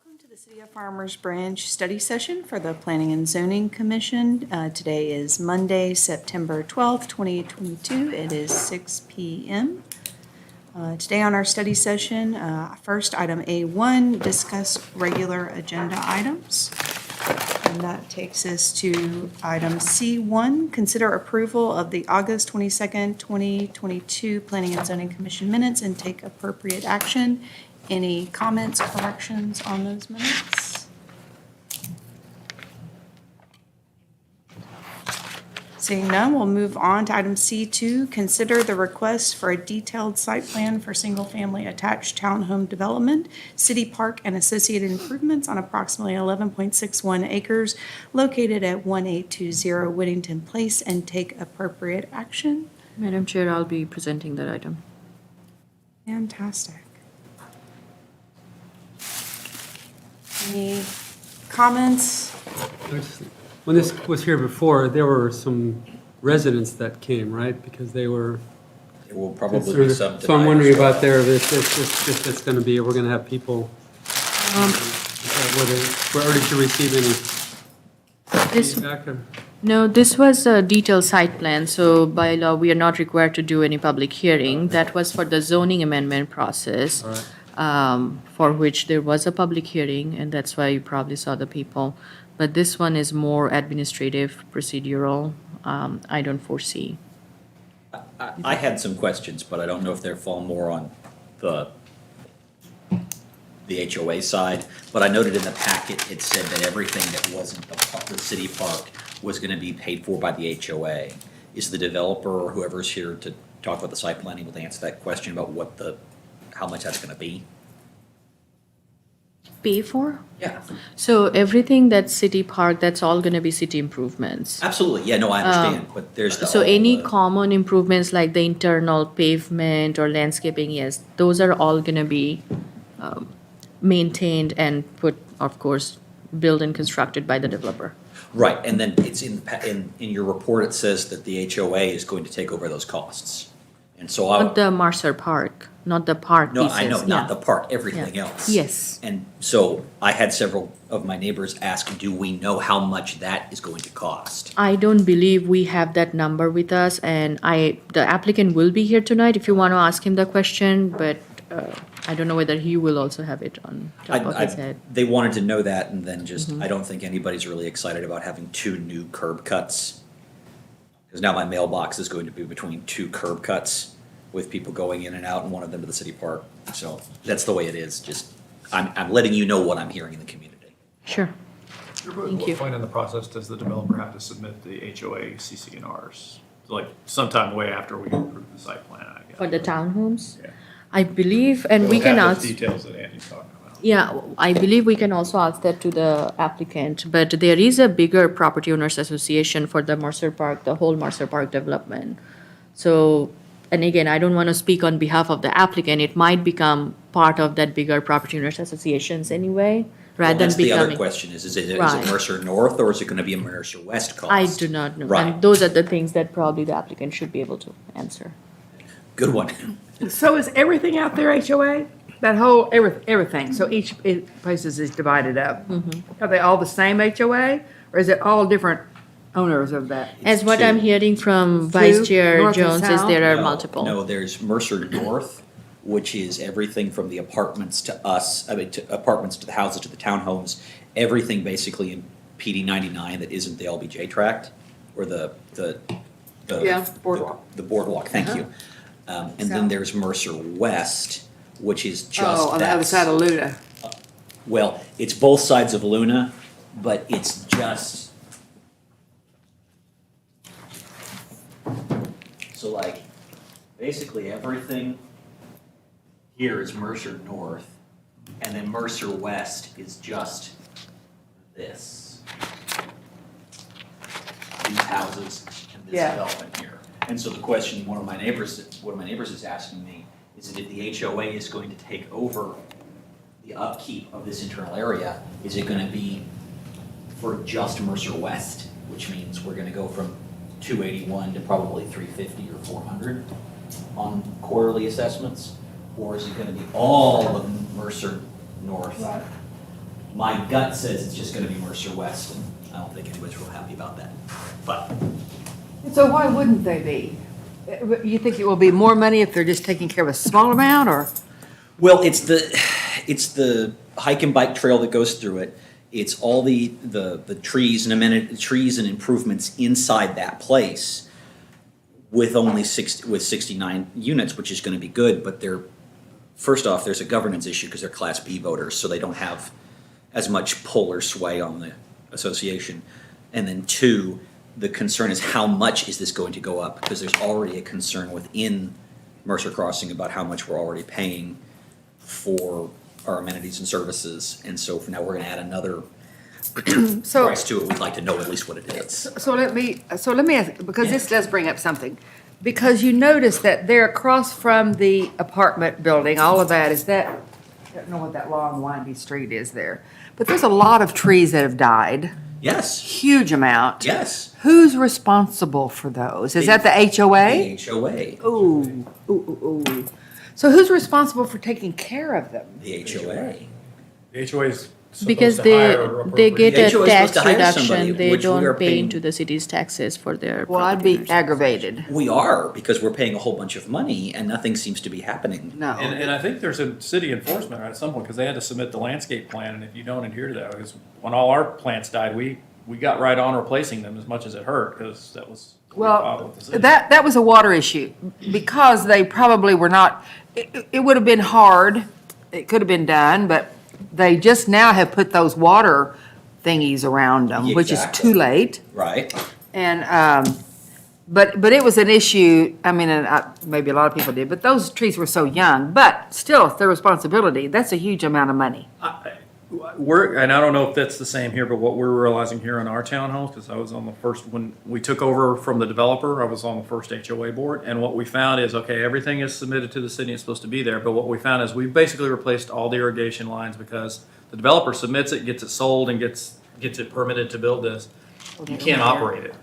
Welcome to the City of Farmers Branch study session for the Planning and Zoning Commission. Today is Monday, September 12th, 2022. It is 6 p.m. Today on our study session, first item A1, discuss regular agenda items. And that takes us to item C1, consider approval of the August 22nd, 2022 Planning and Zoning Commission minutes and take appropriate action. Any comments, corrections on those minutes? Seeing none, we'll move on to item C2, consider the request for a detailed site plan for single-family attached townhome development, city park and associated improvements on approximately 11.61 acres located at 1820 Whittington Place and take appropriate action. Madam Chair, I'll be presenting that item. Fantastic. Any comments? When this was here before, there were some residents that came, right? Because they were. There will probably be some. So I'm wondering about there, if it's going to be, we're going to have people, whether we're already to receive any This, feedback. no, this was a detailed site plan, so by law, we are not required to do any public hearing. That was for the zoning amendment process, All right. for which there was a public hearing, and that's why you probably saw the people. But this one is more administrative, procedural. I don't foresee. I had some questions, but I don't know if they fall more on the HOA side. But I noted in the packet, it said that everything that wasn't the city park was gonna be paid for by the HOA. Is the developer or whoever's here to talk about the site plan able to answer that question about how much that's gonna be? Pay for? Yeah. So everything that's city park, that's all gonna be city improvements. Absolutely, yeah, no, I understand, but there's the. So any common improvements like the internal pavement or landscaping, yes, those are all gonna be maintained and put, of course, built and constructed by the developer. Right, and then it's in your report, it says that the HOA is going to take over those costs. And so Not the Mercer Park, not the park No, pieces. I know, not yeah. the park, everything Yeah. else. Yes. And so I had several of my neighbors ask, do we know how much that is going to cost? I don't believe we have that number with us, and the applicant will be here tonight if you want to ask him the question, but I don't know whether he will also have it on top of his head. They wanted to know that, and then just, I don't think anybody's really excited about having two new curb cuts. Because now my mailbox is going to be between two curb cuts with people going in and out, and one of them to the city park. So that's the way it is, just, I'm letting you know what I'm hearing in the community. Sure. At what point in the process does the developer have to submit the HOA CC&Rs? Like sometime way after we approve the site plan, I guess. For the townhomes? Yeah. I believe, and we We'll can have those ask. details that Andy's talking about. Yeah, I believe we can also ask that to the applicant, but there is a bigger property owners association for the Mercer Park, the whole Mercer Park development. So, and again, I don't want to speak on behalf of the applicant, it might become part of that bigger property owners associations anyway, rather than That's the other becoming. question, is it Right. Mercer North, or is it gonna be a Mercer West cost? I do not know, Right. and those are the things that probably the applicant should be able to answer. Good one. So is everything out there HOA? That whole, everything, so each places is divided up? Are they all the same HOA, or is it all different owners of that? As what two. I'm hearing from Two, Vice Chair north and Jones is south? there are No, multiple. No, there's Mercer North, which is everything from the apartments to us, to apartments to the houses to the townhomes, everything basically in PD 99 that isn't the LBJ tract, or the. Yeah, boardwalk. The boardwalk, thank you. And then South. there's Mercer West, which is just Oh, on the other that- side of Luda. Well, it's both sides of Luna, but it's just. So like, basically everything here is Mercer North, and then Mercer West is just this. These houses and this Yeah. development here. And so the question one of my neighbors is asking me is that if the HOA is going to take over the upkeep of this internal area, is it gonna be for just Mercer West, which means we're gonna go from 281 to probably 350 or 400 on quarterly assessments? Or is it gonna be all of Mercer North My gut says it's just gonna be Mercer West, and I don't think anybody's real happy about that. But So why wouldn't they be? You think it will be more money if they're just taking care of a small amount, or? well, it's the hike and bike trail that goes through it. It's all the trees and trees and improvements inside that place with only 69 units, which is going to be good. But first off, there's a governance issue because they're Class B voters, so they don't have as much pull or sway on the association. And then two, the concern is how much is this going to go up? Because there's already a concern within Mercer Crossing about how much we're already paying for our amenities and services. And so for now, we're gonna add another So, price to it. We'd like to know at least what it is. so let me ask, because this does bring up something. Because you notice that they're across from the apartment building, all of that, I don't know what that long windy street is there. But there's a lot of trees that have died, Yes, huge amount. yes. Who's responsible for those? Is that the HOA? The HOA, Ooh, ooh, ooh. So who's responsible for taking care of them? the HOA. The HOA's Because supposed to hire they appropriate. get The HOA a is tax supposed to hire somebody, reduction, they which we are don't pay paying- into the city's taxes for their Well, I'd property be owners. aggravated. We are, because we're paying a whole bunch of money and nothing seems to be happening. No. And I think there's a city enforcement at some point, because they had to submit the landscape plan, and if you don't adhere to that, because when all our plants died, we got right on replacing them as much as it hurt, because that was. a big problem Well, with the city. that was a water issue, because they probably were not, it would have been hard, it could have been done, but they just now have put those water thingies around them, which is Exactly. too late. Right? And, but it was an issue, I mean, and maybe a lot of people did, but those trees were so young, but still, it's their responsibility, that's a huge amount of money. And I don't know if that's the same here, but what we're realizing here in our townhomes, because I was on the first, when we took over from the developer, I was on the first HOA board, and what we found is, okay, everything is submitted to the city, it's supposed to be there, but what we found is we basically replaced all the irrigation lines because the developer submits it, gets it sold, and gets it permitted to build this. You can't operate it.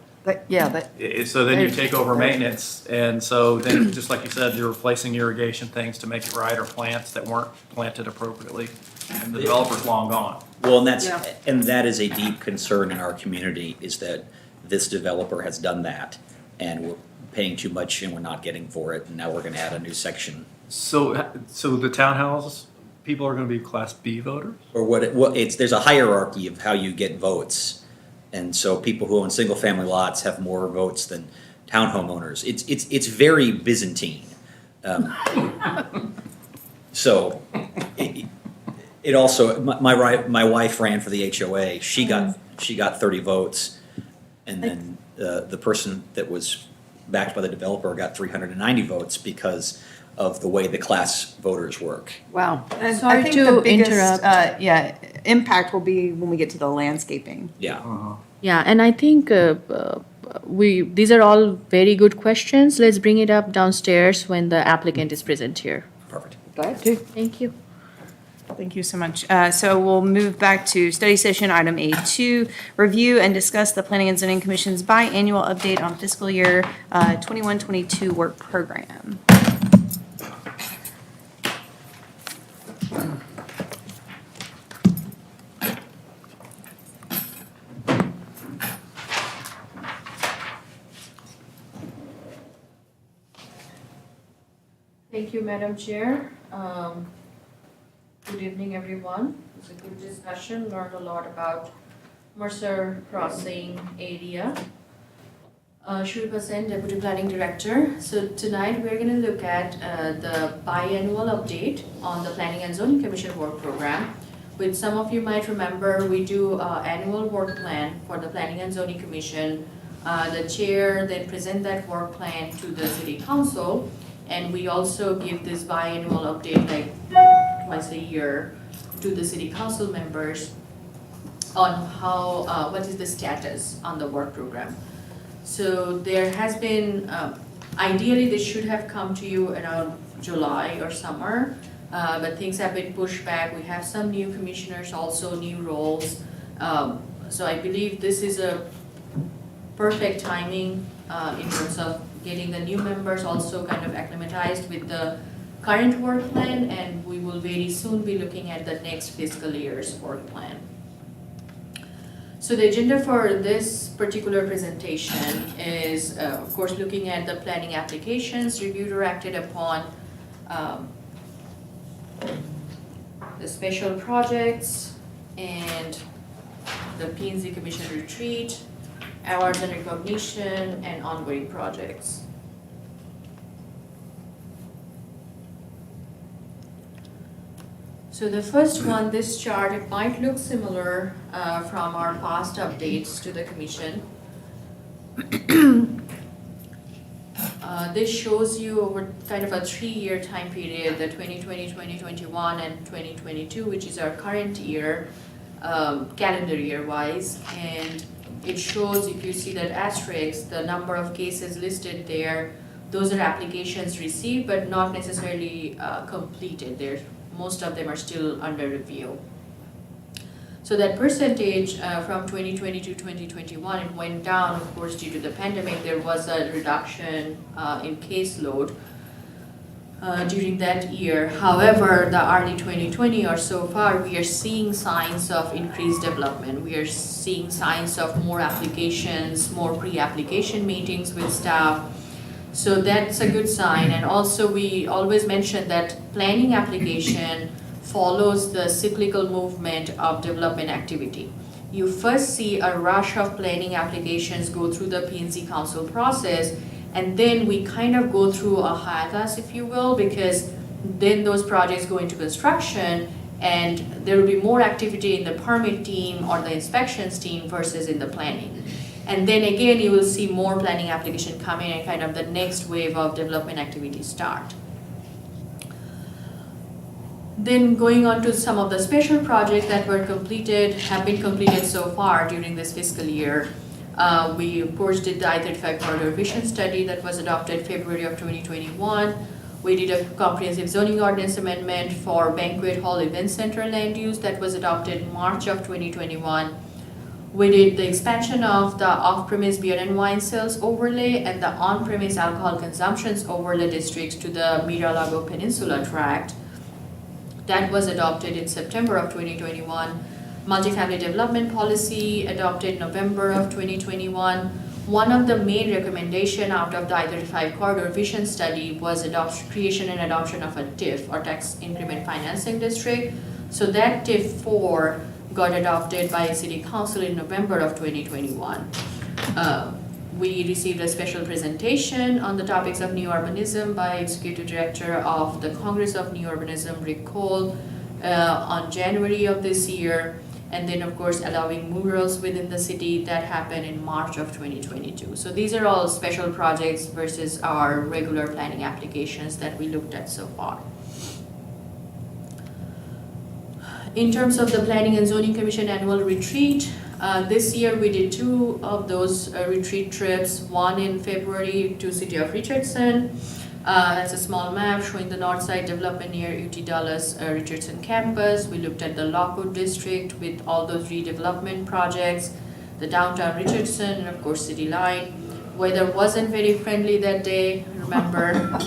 So then you take over maintenance, and so then, just like you said, you're replacing irrigation things to make it right, or plants that weren't planted appropriately, and the developer's long gone. Well, and Yeah. that is a deep concern in our community, is that this developer has done that, and we're paying too much and we're not getting for it, and now we're gonna add a new section. So the townhouses, people are gonna be Class B voters? Or there's a hierarchy of how you get votes. And so people who own single-family lots have more votes than townhome owners. It's very Byzantine. So it also, my wife ran for the HOA. She got 30 votes, and then the person that was backed by the developer got 390 votes because of the way the class voters work. Wow. And Sorry I think to the biggest, interrupt. impact will be when we get to the landscaping. Yeah. Yeah, and I think these are all very good questions. Let's bring it up downstairs when the applicant is present here. Perfect. Glad to. Thank you. Thank you so much. So we'll move back to study session item A2, review and discuss the Planning and Zoning Commission's biannual update on fiscal year 21-22 work program. Thank you, Madam Chair. Good evening, everyone. It's a good discussion, learned a lot about Mercer Crossing area. Shilpa Sen, Deputy Planning Director. So tonight, we're going to look at the biannual update on the Planning and Zoning Commission work program. Which some of you might remember, we do annual work plan for the Planning and Zoning Commission. The chair then present that work plan to the City Council. And we also give this biannual update like twice a year to the City Council members on how, what is the status on the work program. So there has been, ideally this should have come to you around July or summer, but things have been pushed back. We have some new commissioners, also new roles. So I believe this is a perfect timing in terms of getting the new members also kind of acclimatized with the current work plan, and we will will very soon be looking at the next fiscal year's work plan. So the agenda for this particular presentation is, of course, looking at the planning applications reviewed or acted upon, the special projects, and the P&Z Commission retreat, awards and recognition, and ongoing projects. So the first one, this chart, it might look similar from our past updates to the commission. This shows you over kind of a 3-year time period, the 2020, 2021, and 2022, which is our current year, calendar year wise. And it shows, if you see that asterisk, the number of cases listed there, those are applications received but not necessarily completed. Most of them are still under review. So that percentage from 2020 to 2021, it went down, of course, due to the pandemic. There was a reduction in caseload during that year. However, the early 2020 or so far, we are seeing signs of increased development. We are seeing signs of more applications, more pre-application meetings with staff. So that's a good sign. And also we always mention that planning application follows the cyclical movement of development activity. You first see a rush of planning applications go through the P&Z Council process, and then we kind of go through a hiatus, if you will, because then those projects go into construction and there will be more activity in the permit team or the inspections team versus in the planning. And then again, you will see more planning application come in and kind of the next wave of development activity start. Then going on to some of the special projects that were completed, have been completed so far during this fiscal year. We of course did the I-35 corridor vision study that was adopted February of 2021. We did a comprehensive zoning ordinance amendment for banquet hall event center land use that was adopted March of 2021. We did the expansion of the off-premise beer and wine sales overlay and the on-premise alcohol consumptions overlay districts to the Mira-Lago Peninsula tract. That was adopted in September of 2021. Multifamily development policy adopted November of 2021. One of the main recommendations out of the I-35 corridor vision study was creation and adoption of a TIF, or tax increment financing district. So that TIF 4 got adopted by City Council in November of 2021. We received a special presentation on the topics of new urbanism by Executive Director of the Congress of New Urbanism, Rick Cole, on January of this year. And then, of course, allowing murals within the city that happened in March of 2022. So these are all special projects versus our regular planning applications that we looked at so far. In terms of the Planning and Zoning Commission annual retreat, this year we did 2 of those retreat trips, one in February to City of Richardson. That's a small map showing the north side development near UT Dallas Richardson campus. We looked at the Lockwood district with all those redevelopment projects, the downtown Richardson, and of course City Line. Weather wasn't very friendly that day, remember?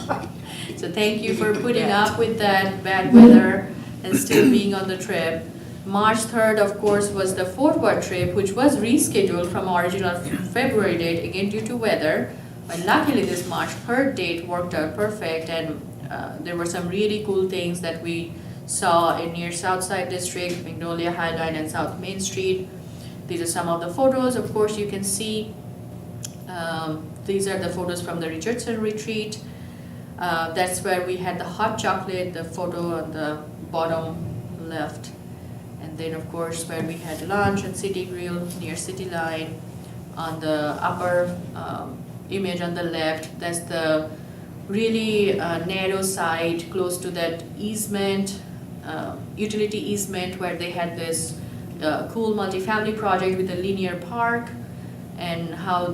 So thank you for putting up with that bad weather and still being on the trip. March 3rd, of course, was the Fort Worth trip, which was rescheduled from our original February date, again due to weather. But luckily, this March 3rd date worked out perfect, and there were some really cool things that we saw in near Southside District, Magnolia Highline, and South Main Street. These are some of the photos. Of course, you can see these are the photos from the Richardson retreat. That's where we had the hot chocolate, the photo on the bottom left. And then, of course, where we had lunch at City Grill near City Line. On the upper image on the left, that's the really narrow side close to that easement, utility easement, where they had this cool multifamily project with a linear park, and how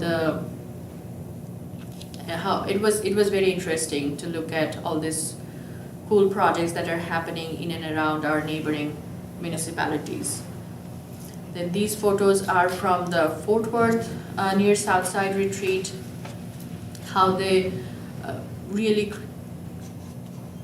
it was very interesting to look at all these cool projects that are happening in and around our neighboring municipalities. Then these photos are from the Fort Worth near Southside retreat, how they really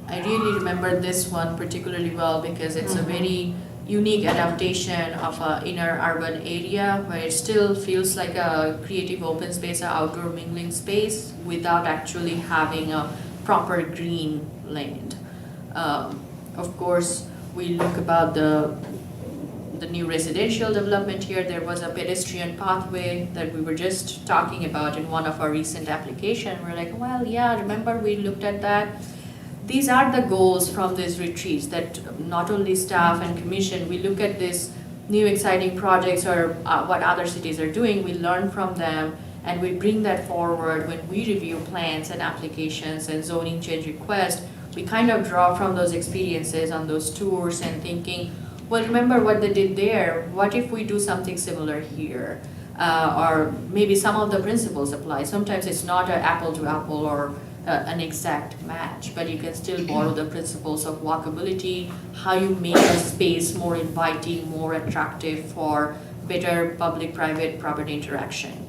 I really remember this one particularly well because it's a very unique adaptation of an inner urban area where it still feels like a creative open space, an outdoor mingling space without actually having a proper green land. Of course, we look about the new residential development here. There was a pedestrian pathway that we were just talking about in one of our recent applications. We're like, well, yeah, remember we looked at that? These are the goals from these retreats that not only staff and commission, we look at these new exciting projects or what other cities are doing, we learn from them, and we bring that forward when we review plans and applications and zoning change requests. We kind of draw from those experiences on those tours and thinking, well, remember what they did there, what if we do something similar here? Or maybe some of the principles apply. Sometimes it's not an apple to apple or an exact match, but you can still borrow the principles of walkability, how you make a space more inviting, more attractive for better public-private property interaction.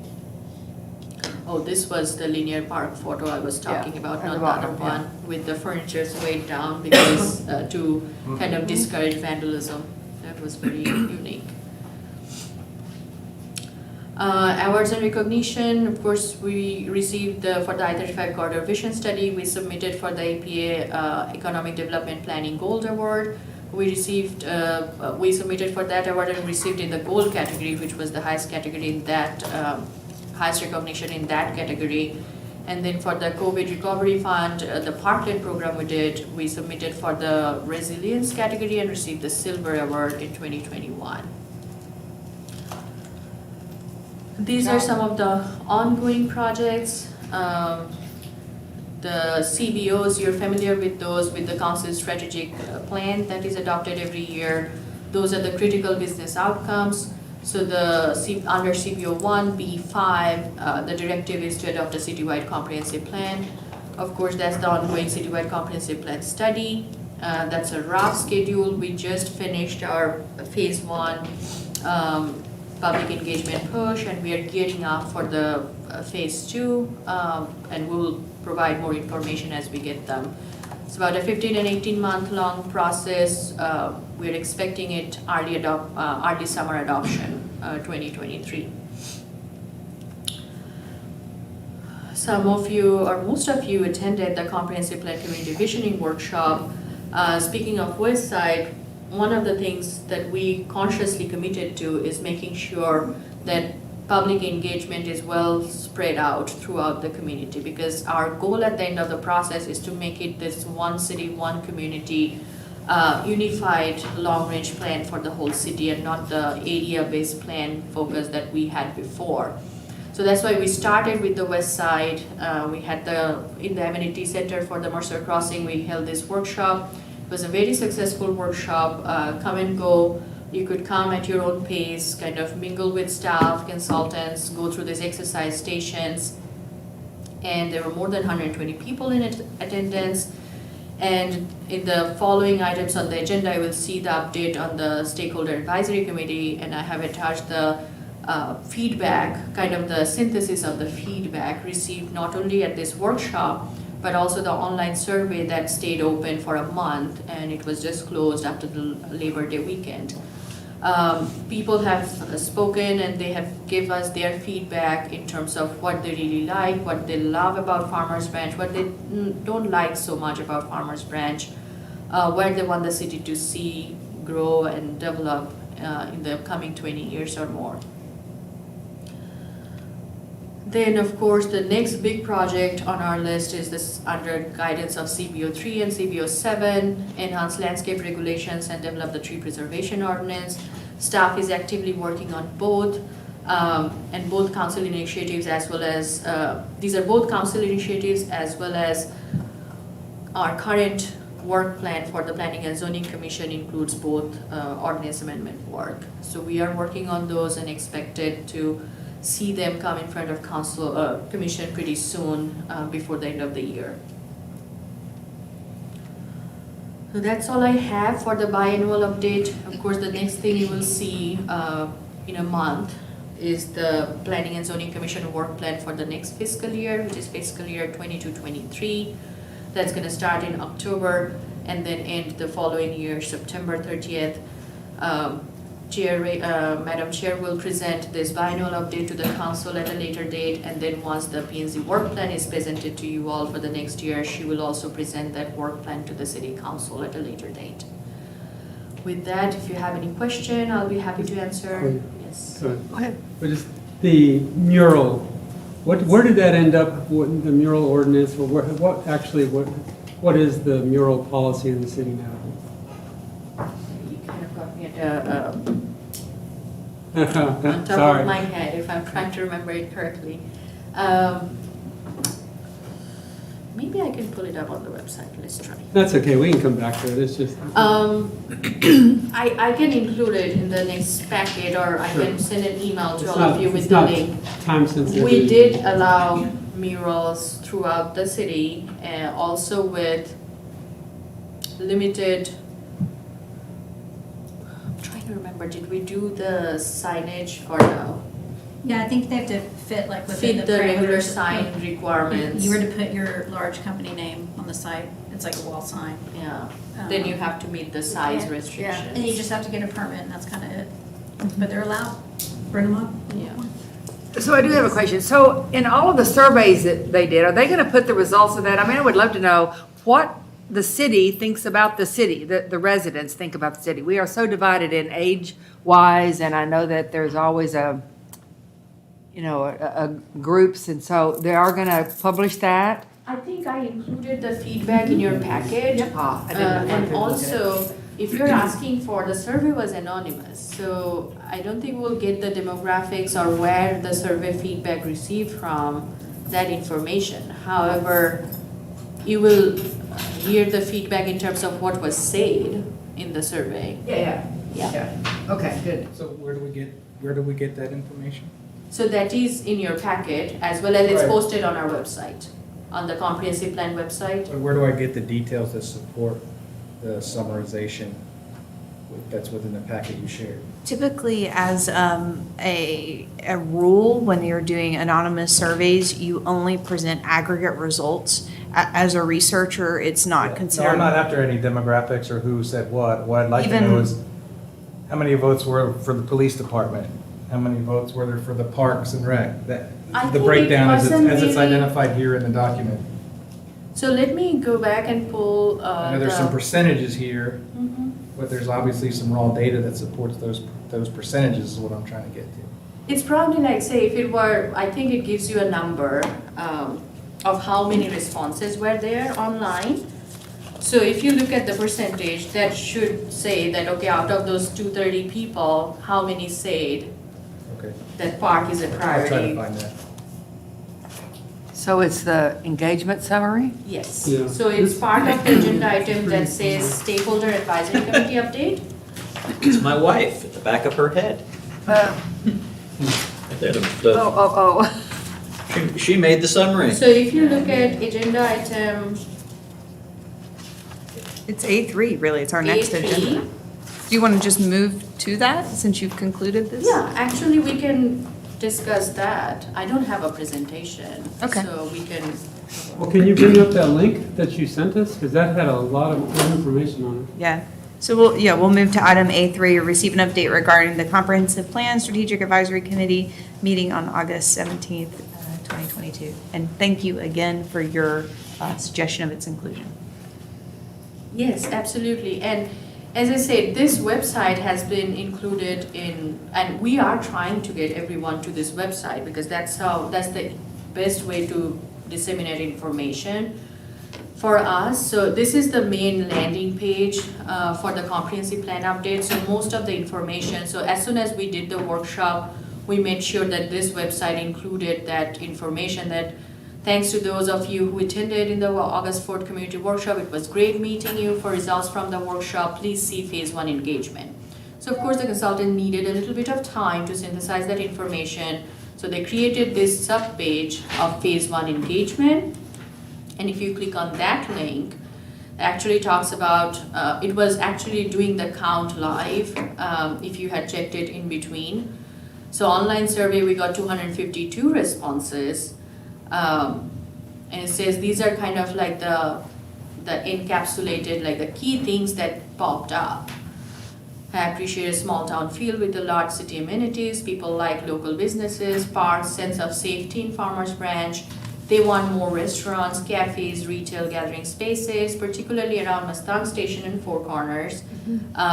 Oh, this was the linear park photo I was talking about, not the other one, with the furniture weighed down because to kind of discourage vandalism. That was very unique. Awards and recognition, of course, we received for the I-35 Corridor Vision Study, we submitted for the APA Economic Development Planning Gold Award. We submitted for that award and received in the gold category, which was the highest category in that, highest recognition in that category. And then for the COVID Recovery Fund, the Parkland program we submitted for the resilience category and received the silver award in 2021. These are some of the ongoing projects. The CBOs, you're familiar with those, with the council's strategic plan that is adopted every year. Those are the critical business outcomes. So under CBO 1B5, the directive is to adopt a citywide comprehensive plan. Of course, that's the ongoing citywide comprehensive plan study. That's a rough schedule. We just finished our phase 1 public engagement push, and we are gearing up for the phase 2, and we'll provide more information as we get them. It's about a 15 and 18 month long process. We're expecting it early summer adoption, 2023. Some of you, or most of you, attended the Comprehensive Plan Community Visioning Workshop. Speaking of West Side, one of the things that we consciously committed to is making sure that public engagement is well spread out throughout the community, because our goal at the end of the process is to make it this one city, one community, unified long-range plan for the whole city and not the area-based plan focus that we had before. So that's why we started with the West Side. We had in the amenity center for the Mercer Crossing, we held this workshop. It was a very successful workshop. Come and go. You could come at your own pace, kind of mingle with staff, consultants, go through these exercise stations. And there were more than 120 people in attendance. And in the following items on the agenda, I will see the update on the Stakeholder Advisory Committee, and I have attached the feedback, kind of the synthesis of the feedback received not only at this workshop, but also the online survey that stayed open for a month, and it was just closed after the Labor Day weekend. People have spoken and they have given us their feedback in terms of what they really like, what they love about Farmers Branch, what they don't like so much about Farmers Branch, where they want the city to see grow and develop in the coming 20 years or more. Then, of course, the next big project on our list is this under guidance of CBO 3 and CBO 7, enhance landscape regulations and develop the tree preservation ordinance. Staff is actively working on both, and both council initiatives as well as, these are both council initiatives as well as our current work plan for the Planning and Zoning Commission includes both ordinance amendment work. So we are working on those and expected to see them come in front of commission pretty soon, before the end of the year. So that's all I have for the biannual update. Of course, the next thing you will see in a month is the Planning and Zoning Commission work plan for the next fiscal year, which is fiscal year 22-23. That's gonna start in October and then end the following year, September 30th. Madam Chair will present this biannual update to the council at a later date, and then once the P&Z work plan is presented to you all for the next year, she will also present that work plan to the city council at a later date. With that, if you have any question, I'll be happy to answer. Yes. So, Go ahead. but just the mural, where did that end up, the mural ordinance, or what is the mural policy in the city now? You kind of got me at on top Sorry. of my head, if I'm trying to remember it correctly. Maybe I can pull it up on the website, let's try. That's okay, we can come back to it, it's just. I can include it in the next packet, or I can send an email to It's all of not- you it's with the not link. Time sensitive. We did allow murals throughout the city, and also with limited, I'm trying to remember, did we do the signage or no? Yeah, I think they have to fit like within Fit the the regular parameters. sign requirements. You were to put your large company name on the site, it's like a wall sign. Yeah, then you have to meet the size Yeah, restrictions. and you just have to get a permit, and that's kind of it. But they're allowed, bring them up. Yeah. So I do have a question. So in all of the surveys that they did, are they gonna put the results of that? I mean, I would love to know what the city thinks about the city, the residents think about the city. We are so divided in age-wise, and I know that there's always a groups, and so they are gonna publish that? I think I included the feedback in your package. Ah, I didn't- And also, if you're asking for, the survey was anonymous, so I don't think we'll get the demographics or where the survey feedback received from, that information. However, you will hear the feedback in terms of what was said in the survey. Yeah. Yeah. Okay, good. So where do we get that information? So that is in your packet, as well as it's Right. posted on our website, on the comprehensive plan website. Or where do I get the details that support the summarization that's within the packet you shared? Typically, as a rule, when you're doing anonymous surveys, you only present aggregate results. As a researcher, it's not No, considered. I'm not after any demographics or who said what. What I'd like to Even- know is how many votes were for the police department? How many votes were there for the parks and rec? I The think breakdown it as wasn't it's really- identified here in the document. So let me go back and pull I know there's some the. percentages here, Mhm. but there's obviously some raw data that supports those percentages is what I'm trying to get to. It's probably like, say, if it were, I think it gives you a number of how many responses were there online. So if you look at the percentage, that should say that, okay, out of those 230 people, how many said Okay. that park is a I'll try to priority? find that. So it's the engagement summary? Yes, Yeah. so it's part of the agenda item that says Stakeholder Advisory Committee update. It's my wife at the back of her head. Oh. She made the summary. So if you look at agenda item It's A3, really, it's our next A3. agenda. Do you want to just move to that, since you've concluded this? Yeah, actually, we can discuss that. I don't have a presentation. Okay. So we can, Well, can you bring up that link that you sent us? Because that had a lot of good information on it. Yeah, so we'll move to item A3, receive an update regarding the Comprehensive Plan Strategic Advisory Committee meeting on August 17th, 2022. And thank you again for your suggestion of its inclusion. yes, absolutely. And as I said, this website has been included in, and we are trying to get everyone to this website because that's the best way to disseminate information for us. So this is the main landing page for the comprehensive plan update. So most of the information, so as soon as we did the workshop, we made sure that this website included that information. That thanks to those of you who attended in the August 4th community workshop, it was great meeting you. For results from the workshop, please see phase 1 engagement. So of course the consultant needed a little bit of time to synthesize that information. So they created this sub-page of phase 1 engagement. And if you click on that link, it actually talks about, it was actually doing the count live, if you had checked it in between. So online survey, we got 252 responses. And it says these are kind of like the the encapsulated, like the key things that popped up. I appreciate a small town feel with the large city amenities. People like local businesses, parks, sense of safety in Farmers Branch. They want more restaurants, cafes, retail gathering spaces, particularly around Mustang Station and Four Corners.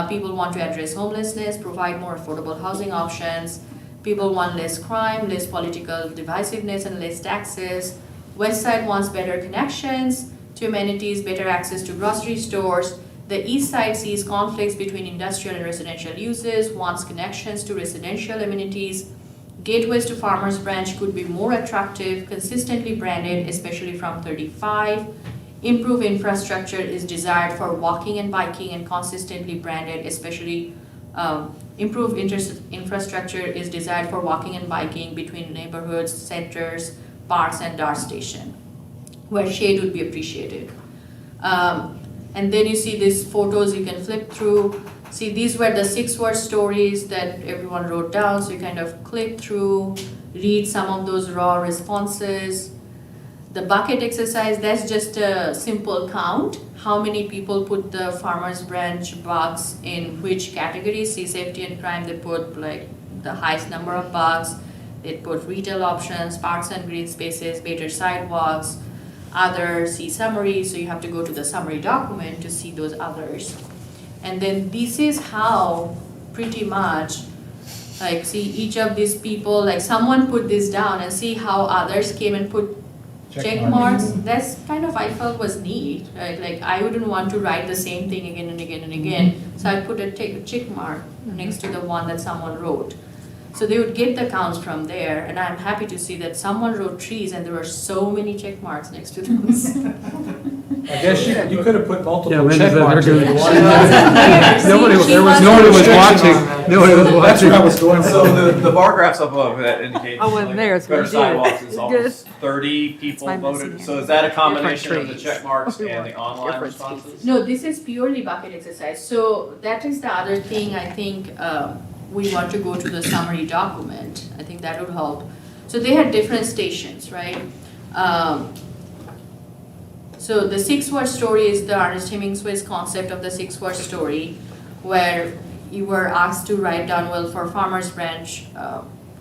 People want to address homelessness, provide more affordable housing options. People want less crime, less political divisiveness, and less taxes. West Side wants better connections to amenities, better access to grocery stores. The East Side sees conflicts between industrial and residential uses, wants connections to residential amenities. Gateways to Farmers Branch could be more attractive, consistently branded, especially from 35. Improved infrastructure is desired for walking and biking and consistently branded, especially improved infrastructure is desired for walking and biking between neighborhoods, centers, parks, and Dart Station, where shade would be appreciated. And then you see these photos you can flip through. See, these were the 6-word stories that everyone wrote down, so you kind of click through, read some of those raw responses. The bucket exercise, that's just a simple count. How many people put the Farmers Branch box in which category? See, safety and crime, they put like the highest number of bucks. They put retail options, parks and green spaces, better sidewalks, others, see summary, so you have to go to the summary document to see those others. And then this is how pretty much, like, see each of these people, like someone put this down and see how others came and put check marks. That's kind of, I felt was neat, right? Like I wouldn't want to write the same thing again and again and again. So I put a check mark next to the one that someone wrote. So they would get the counts from there, and I'm happy to see that someone wrote trees and there were so many check marks next to those. I guess you could have put Yeah, multiple Linda's check out marks there if you doing- wanted. Nobody was watching. Nobody was watching. That's where I was going. So the bar graphs above that indicate. I wasn't there, so better you did. sidewalks is Good. almost 30 people That's my missing voted. here. So is that a combination of the trees. check marks We and want the online different responses? No, this is purely bucket exercise. So that is the other thing I think we want to go to the summary document. I think that would help. So they had different stations, right? So the 6-word story is the Ernest Hemingway's concept of the 6-word story, where you were asked to write down, well, for Farmers Branch,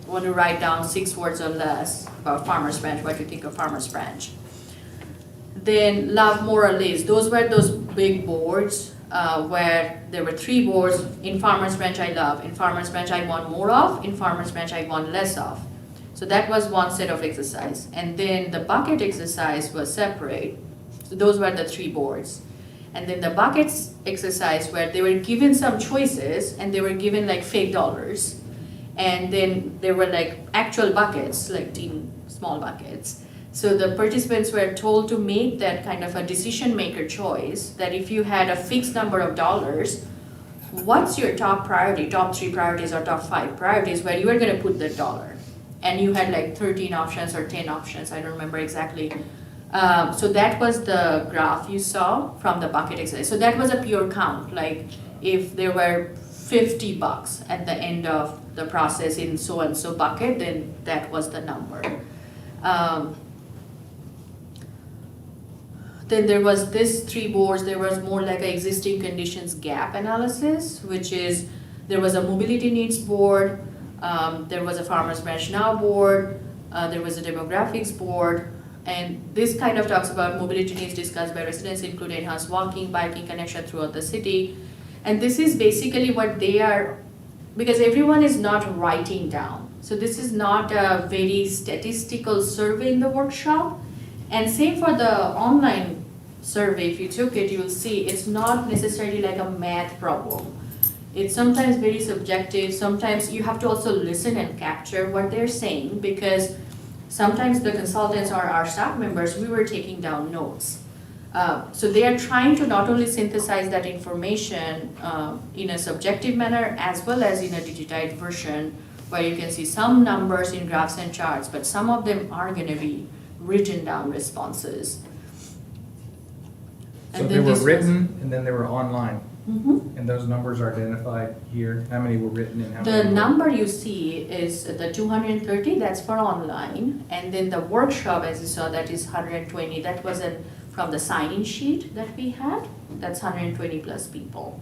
want to write down 6 words or less about Farmers Branch, what you think of Farmers Branch. Then love more or less, those were those big boards where there were 3 boards. In Farmers Branch I love, in Farmers Branch I want more of, in Farmers Branch I want less of. So that was one set of exercise. And then the bucket exercise was separate. So those were the 3 boards. And then the buckets exercise where they were given some choices and they were given like fake dollars. And then there were like actual buckets, like small buckets. So the participants were told to make that kind of a decision maker choice, that if you had a fixed number of dollars, what's your top priority, top 3 priorities or top 5 priorities where you are gonna put the dollar. And you had like 13 options or 10 options, I don't remember exactly. So that was the graph you saw from the bucket exercise. So that was a pure count, like if there were $50 at the end of the process in so-and-so bucket, then that was the number. Then there was this 3 boards, there was more like an existing conditions gap analysis, which is, there was a mobility needs board, there was a Farmers Branch Now board, there was a demographics board, and this kind of talks about mobility needs discussed by residents include enhanced walking, biking connection throughout the city. And this is basically what they are, because everyone is not writing down. So this is not a very statistical survey in the workshop. And same for the online survey, if you took it, you will see it's not necessarily like a math problem. It's sometimes very subjective. Sometimes you have to also listen and capture what they're saying, because sometimes the consultants or our staff members, we were taking down notes. So they are trying to not only synthesize that information in a subjective manner as well as in a digitized version where you can see some numbers in graphs and charts, but some of them are going to be written down responses. So And they then were this was- written and then they were online, Mhm. and those numbers are identified here. How many were written and how many? The were- number you see is the 230, that's for online, and then the workshop, as you saw, that is 120, that was from the sign-in sheet that we had, that's 120 plus people.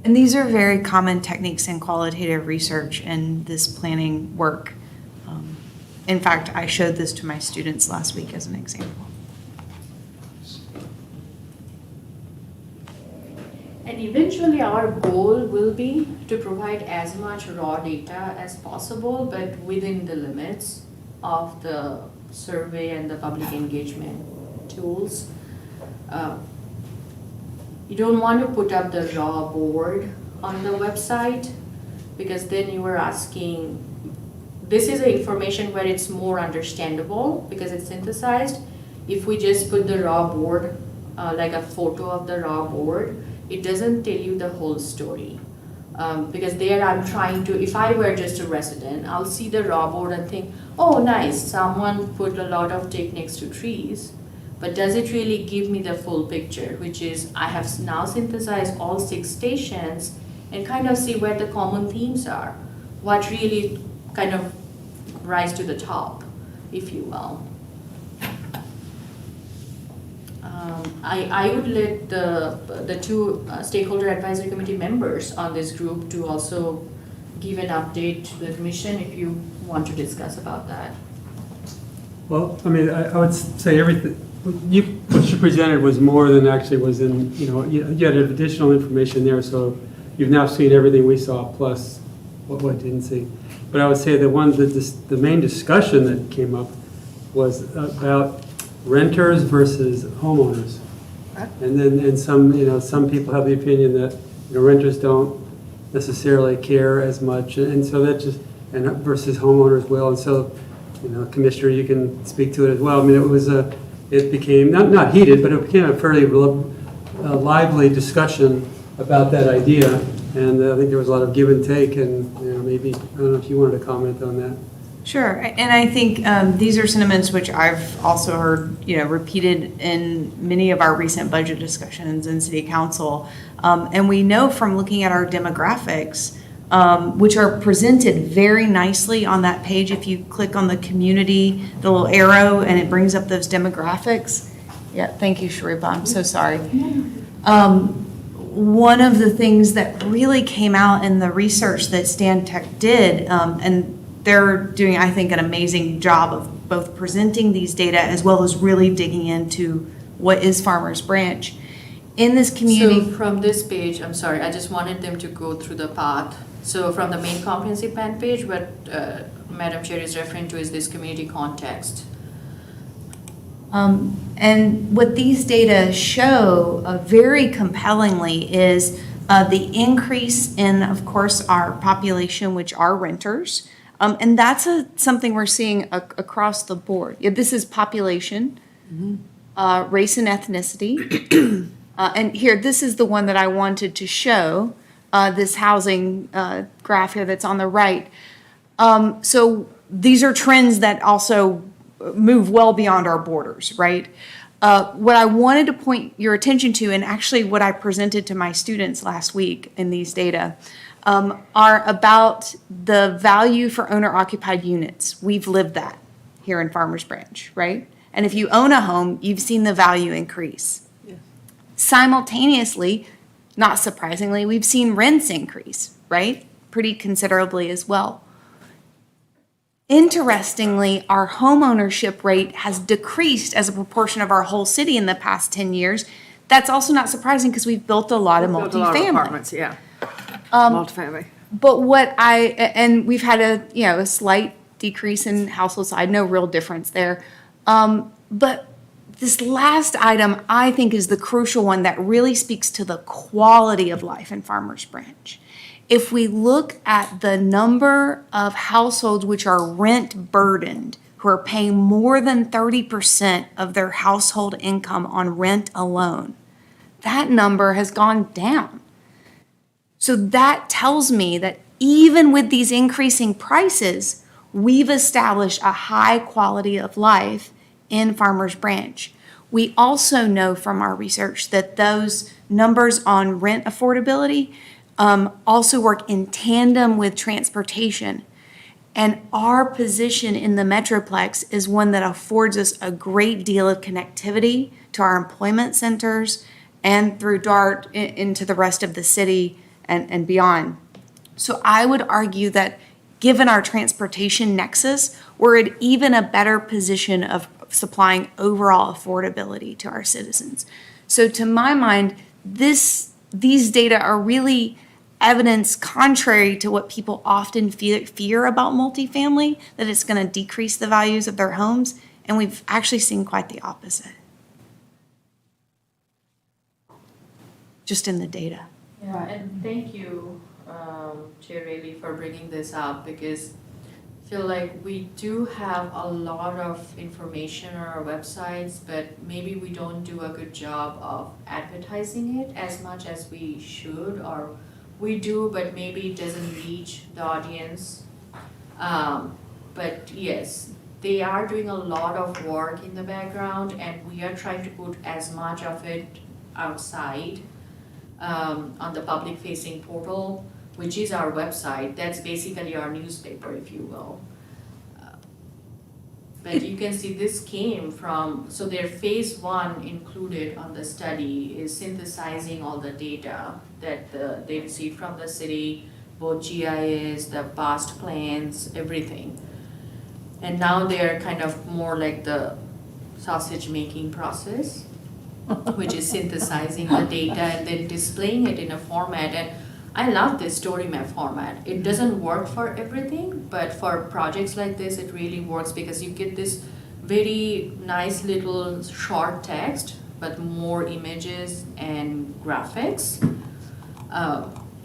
And these are very common techniques in qualitative research and this planning work. In fact, I showed this to my students last week as an example. And eventually our goal will be to provide as much raw data as possible, but within the limits of the survey and the public engagement tools. You don't want to put up the raw board on the website, because then you are asking, this is information where it's more understandable because it's synthesized. If we just put the raw board, like a photo of the raw board, it doesn't tell you the whole story. Because there I'm trying to, if I were just a resident, I'll see the raw board and think, oh nice, someone put a lot of take next to trees. But does it really give me the full picture, which is I have now synthesized all 6 stations and kind of see where the common themes are, what really kind of rise to the top, if you will. I would let the 2 stakeholder advisory committee members on this group to also give an update to the commission if you want to discuss about that. Well, I mean, I would say everything, what you presented was more than actually was in, you know, you had additional information there, so you've now seen everything we saw plus what didn't see. But I would say the main discussion that came up was about renters versus homeowners. And some people have the opinion that, you know, renters don't necessarily care as much, and so that just, and versus homeowners will, and so, you know, Commissioner, you can speak to it as well. I mean, it became, not heated, but it became a fairly lively discussion about that idea, and I think there was a lot of give and take, and, you know, maybe, I don't know if you wanted to comment on that. Sure, and I think these are sentiments which I've also heard, you know, repeated in many of our recent budget discussions in City Council. And we know from looking at our demographics, which are presented very nicely on that page. If you click on the community, the little arrow, and it brings up those demographics. Yeah, thank you, Sharifa, I'm so sorry. One of the things that really came out in the research that Stan Tech did, and they're doing, I think, an amazing job of both presenting these data as well as really digging into what is Farmers Branch. In this community. So from this page, I'm sorry, I just wanted them to go through the path. So from the main comprehensive plan page, what Madam Chair is referring to is this community context. And what these data show very compellingly is the increase in, of course, our population, which are renters. And that's something we're seeing across the board. Yeah, this is population, race and ethnicity. And here, this is the one that I wanted to show, this housing graph here that's on the right. So these are trends that also move well beyond our borders, right? What I wanted to point your attention to, and actually what I presented to my students last week in these data, are about the value for owner-occupied units. We've lived that here in Farmers Branch, right? And if you own a home, you've seen the value increase. Yeah. Simultaneously, not surprisingly, we've seen rents increase, right? Pretty considerably as well. Interestingly, our home ownership rate has decreased as a proportion of our whole city in the past 10 years. That's also not surprising because we've built a lot of multifamily. Apartments, yeah. Multifamily. But and we've had a slight decrease in household size, no real difference there. But this last item, I think, is the crucial one that really speaks to the quality of life in Farmers Branch. If we look at the number of households which are rent burdened, who are paying more than 30% of their household income on rent alone, that number has gone down. So that tells me that even with these increasing prices, we've established a high quality of life in Farmers Branch. We also know from our research that those numbers on rent affordability also work in tandem with transportation. And our position in the Metroplex is one that affords us a great deal of connectivity to our employment centers and through DART into the rest of the city and beyond. So I would argue that given our transportation nexus, we're in even a better position of supplying overall affordability to our citizens. So to my mind, these data are really evidence contrary to what people often fear about multifamily, that it's going to decrease the values of their homes, and we've actually seen quite the opposite. Just in the data. Yeah, and thank you, Chair Rayleigh, for bringing this up, because I feel like we do have a lot of information on our websites, but maybe we don't do a good job of advertising it as much as we should, or we do, but maybe it doesn't reach the audience. But yes, they are doing a lot of work in the background, and we are trying to put as much of it outside on the public facing portal, which is our website. That's basically our newspaper, if you will. But you can see this came from, so their phase 1 included on the study is synthesizing all the data that they received from the city, both GIS, the past plans, everything. And now they're kind of more like the sausage making process, which is synthesizing the data and then displaying it in a format. And I love this story map format. It doesn't work for everything, but for projects like this, it really works because you get this very nice little short text, but more images and graphics.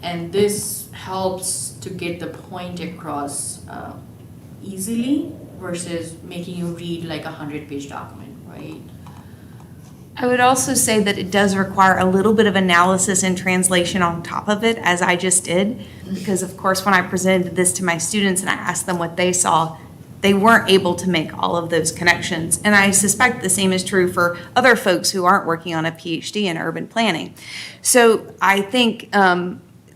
And this helps to get the point across easily versus making you read like a 100-page document, right? I would also say that it does require a little bit of analysis and translation on top of it, as I just did, because of course, when I presented this to my students and I asked them what they saw, they weren't able to make all of those connections. And I suspect the same is true for other folks who aren't working on a PhD in urban planning. So I think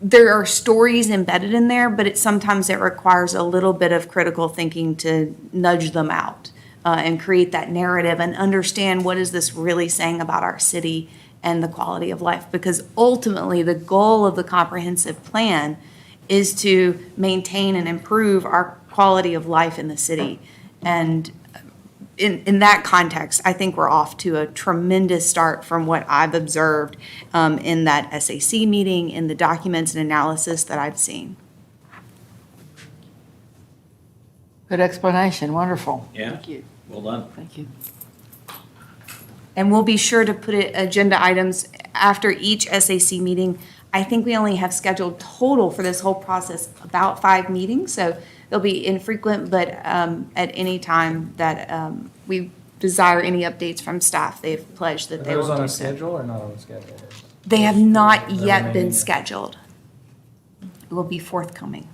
there are stories embedded in there, but sometimes it requires a little bit of critical thinking to nudge them out. And create that narrative and understand what is this really saying about our city and the quality of life. Because ultimately, the goal of the comprehensive plan is to maintain and improve our quality of life in the city. And in that context, I think we're off to a tremendous start from what I've observed in that SAC meeting, in the documents and analysis that I've seen. Good explanation, wonderful. Yeah. Thank you, Well done. thank you. And we'll be sure to put agenda items after each SAC meeting. I think we only have scheduled total for this whole process about 5 meetings, so they'll be infrequent, but at any time that we desire any updates from staff, they've pledged that Are they those will on do a so. schedule or not on a schedule? They have not The yet been remaining- scheduled. It will be forthcoming.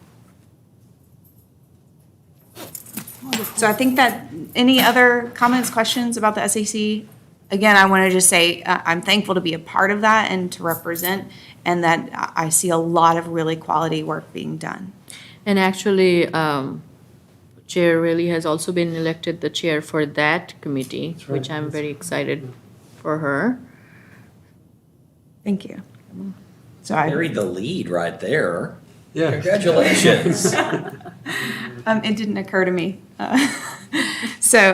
So I think that, any other comments, questions about the SAC? Again, I want to just say I'm thankful to be a part of that and to represent, and that I see a lot of really quality work being done. And actually, Chair Rayleigh has also been elected the chair for that committee, That's right. which I'm very excited for her. Thank you. So Buried the lead right there. Yeah. Congratulations. it didn't occur to me. So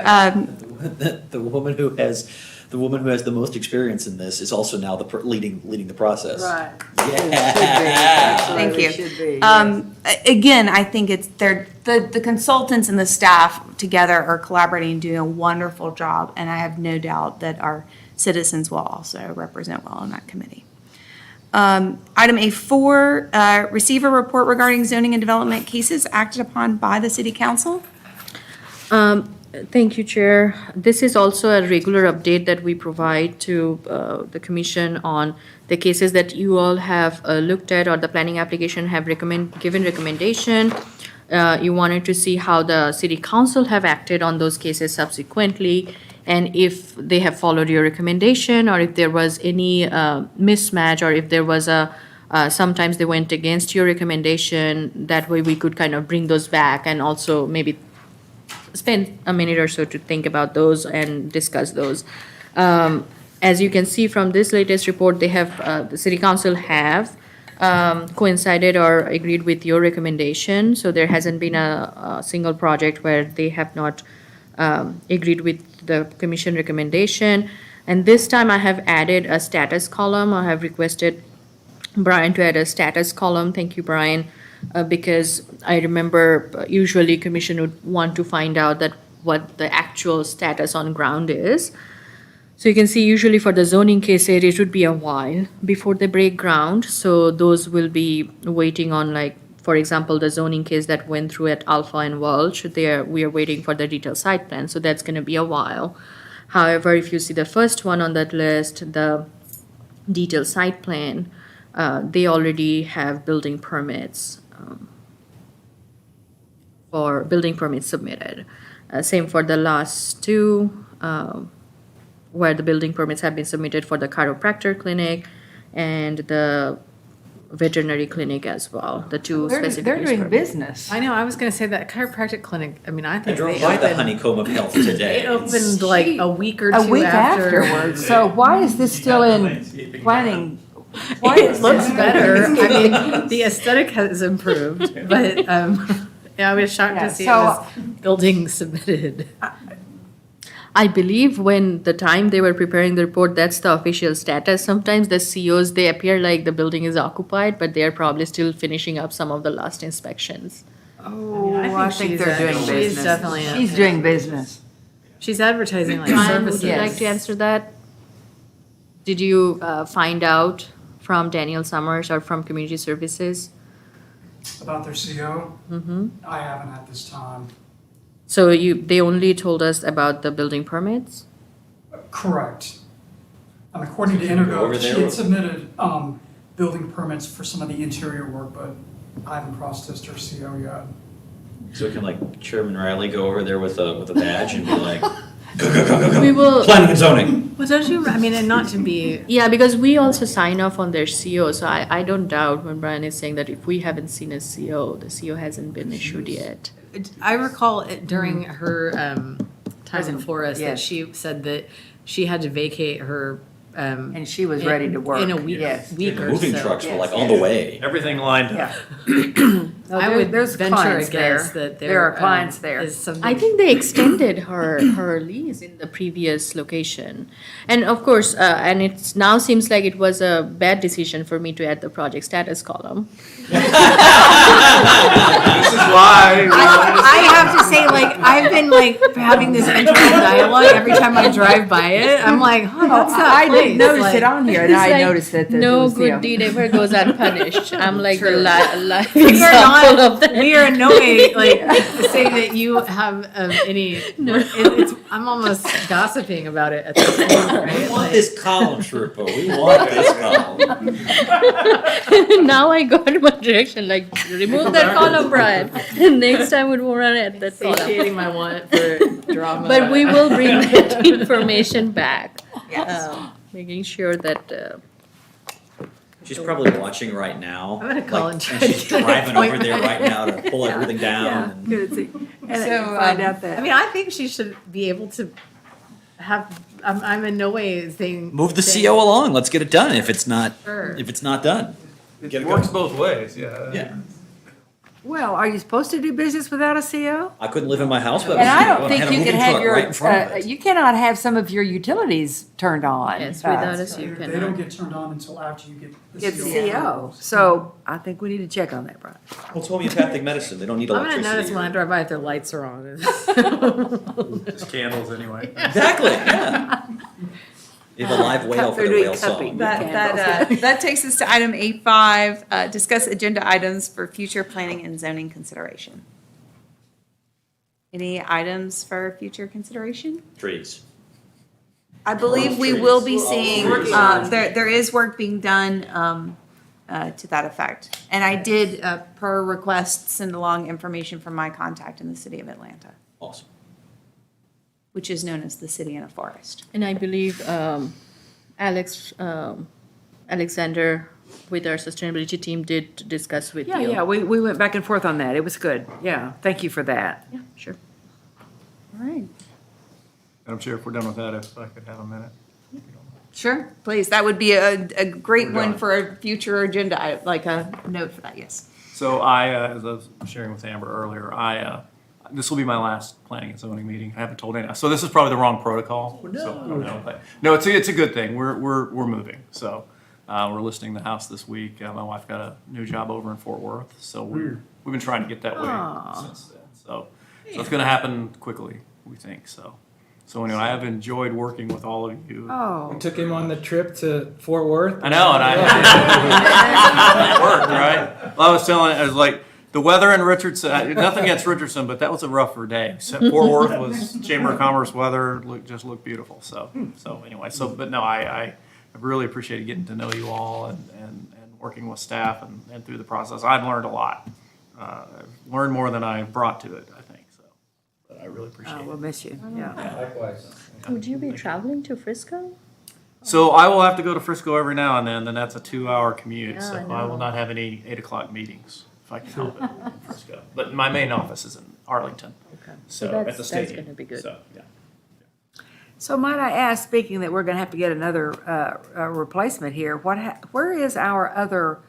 The woman who has the most experience in this is also now leading the process. Right. Yeah. Thank you. Should be, Again, I think it's the consultants and the staff together are collaborating and doing a wonderful job, and I have no doubt that our citizens will also represent well on that committee. Item A4, receive a report regarding zoning and development cases acted upon by the city council. Thank you, Chair. This is also a regular update that we provide to the commission on the cases that you all have looked at, or the planning application have given recommendation. You wanted to see how the city council have acted on those cases subsequently, and if they have followed your recommendation, or if there was any mismatch, or if there was a Sometimes they went against your recommendation. That way we could kind of bring those back and also maybe spend a minute or so to think about those and discuss those. As you can see from this latest report, they have, the city council have coincided or agreed with your recommendation. So there hasn't been a single project where they have not agreed with the commission recommendation. And this time I have added a status column. I have requested Brian to add a status column. Thank you, Brian. Because I remember usually commission would want to find out that what the actual status on ground is. So you can see usually for the zoning case area, it would be a while before they break ground. So those will be waiting on, like, for example, the zoning case that went through at Alpha and Welch, we are waiting for the detailed site plan. So that's going to be a while. However, if you see the first one on that list, the detailed site plan, they already have building permits for building permits submitted. Same for the last two, where the building permits have been submitted for the chiropractor clinic and the veterinary clinic as well, the two specific. They're use doing permits. business. I know, I was gonna say that chiropractic clinic, I mean, I I think drove they by the opened, honeycomb of health today. they opened like a week or two A week after. afterwards. So why is this still in planning? Why It is looks this- better, I mean, the aesthetic has improved, but, yeah, I was shocked Yeah, to see it so- was building submitted. I believe when the time they were preparing the report, that's the official status. Sometimes the COs, they appear like the building is occupied, but they are probably still finishing up some of the last inspections. Oh, I I think think she's they're doing she's business. definitely She's doing business. She's advertising like Brian, would services. you like to answer that? Did you find out from Daniel Summers or from Community Services? About their CO? I haven't at this time. So they only told us about the building permits? Correct. And according to Over Intergo, she there. had submitted building permits for some of the interior work, but I haven't processed her CO yet. So can like Chairman Riley go over there with a badge and be like, We will, planning and zoning. Well, don't you, I mean, and not to be, yeah, because we also sign off on their CO, so I don't doubt when Brian is saying that if we haven't seen a CO, the CO hasn't been issued yet. I recall it during her time before us that Yes. she said that she had to vacate her. And she was ready to work. In a week, Yes. week or so. Moving trucks were like on the way. Everything lined up. Yeah. I would There's venture a clients there. guess that There are clients there. is something. I think they extended her lease in the previous location. And of course, and it now seems like it was a bad decision for me to add the project status column. This is why. I have to say, like, I've been like having this internal dialogue every time I drive by it. I'm like, huh, what's that I place? didn't notice Like, it on here, and It's I like, noticed that. no good deed ever goes unpunished. I'm like the True. live We are example of not, that. we are in no way like saying that you have any, it's, I'm almost gossiping about it at this point, right? We want Like, this column, Sherpa. We want this column. Now I got my direction, like remove that column, Brian. Next time we won't run at that column. satiating my want for drama. But we will bring that information back. Making sure that, She's probably watching right now. I'm gonna call like, and try and she's to get an driving over there appointment. right now to pull everything down. and- Good to see. And So, find out that. I mean, I think she should be able to have, I'm in no way saying. Move the saying- CO along. Let's get it done. If it's not, Sure. if it's not done, It works both ways, yeah. yeah. Well, are you supposed to do business without a CO? I couldn't live in my house without. And I a CO. don't think had a you can moving have truck your, right in front of it. you cannot have some of your utilities turned on. yes, without us They you don't cannot. get turned on until after you get the Get CO. the CO. So I think we need to check on that, Brian. Well, it's homeopathic medicine. They don't need I'm gonna electricity. notice when I drive by if their lights are on. Just candles anyway. Exactly. Yeah. You have a live whale for They're the doing whale cupping. song. That takes us to item 8.5, discuss agenda items for future planning and zoning consideration. Any items for future consideration? Trees. I believe we will be seeing, there is work being done to that effect. And I did, per request, send along information from my contact in the city of Atlanta, Awesome. which is known as the city in a forest. And I believe Alexander with our sustainability team did discuss with you. Yeah, we went back and forth on that. It was good. Yeah, thank you for that. Yeah, sure. All right. Madam Chair, if we're done with that, if I could have a minute. Sure, please. That would be a great We're one done. for a future agenda, like a note for that, yes. So as I was sharing with Amber earlier, this will be my last planning and zoning meeting. I haven't told anyone. So this is probably the wrong protocol. So I don't know, but no, it's a good thing. We're moving. So we're listing the house this week. My wife got a new job over in Fort Worth. So we've been trying to get that way since then. So it's going to happen quickly, we think. So anyway, I have enjoyed working with all of you. Oh, Took him on the trip to Fort Worth. I know, and it worked, right? Well, I was like, the weather in Richardson, nothing against Richardson, but that was a rougher day. So Fort Worth was Chamber of Commerce weather, just looked beautiful. So anyway, but no, I really appreciated getting to know you all and working with staff and through the process. I've learned a lot. I've learned more than I brought to it, I think, so. But I really appreciate we'll it. miss you. Yeah. Likewise. Would you be traveling to Frisco? So I will have to go to Frisco every now and then that's a 2-hour commute. Yeah, So I I will know. not have any 8 o'clock meetings if I can help it in Frisco. But my main office is in Arlington. Okay. So that's, at the that's stadium. gonna be good. So, yeah. So might I ask, speaking that we're going to have to get another replacement here, where is our other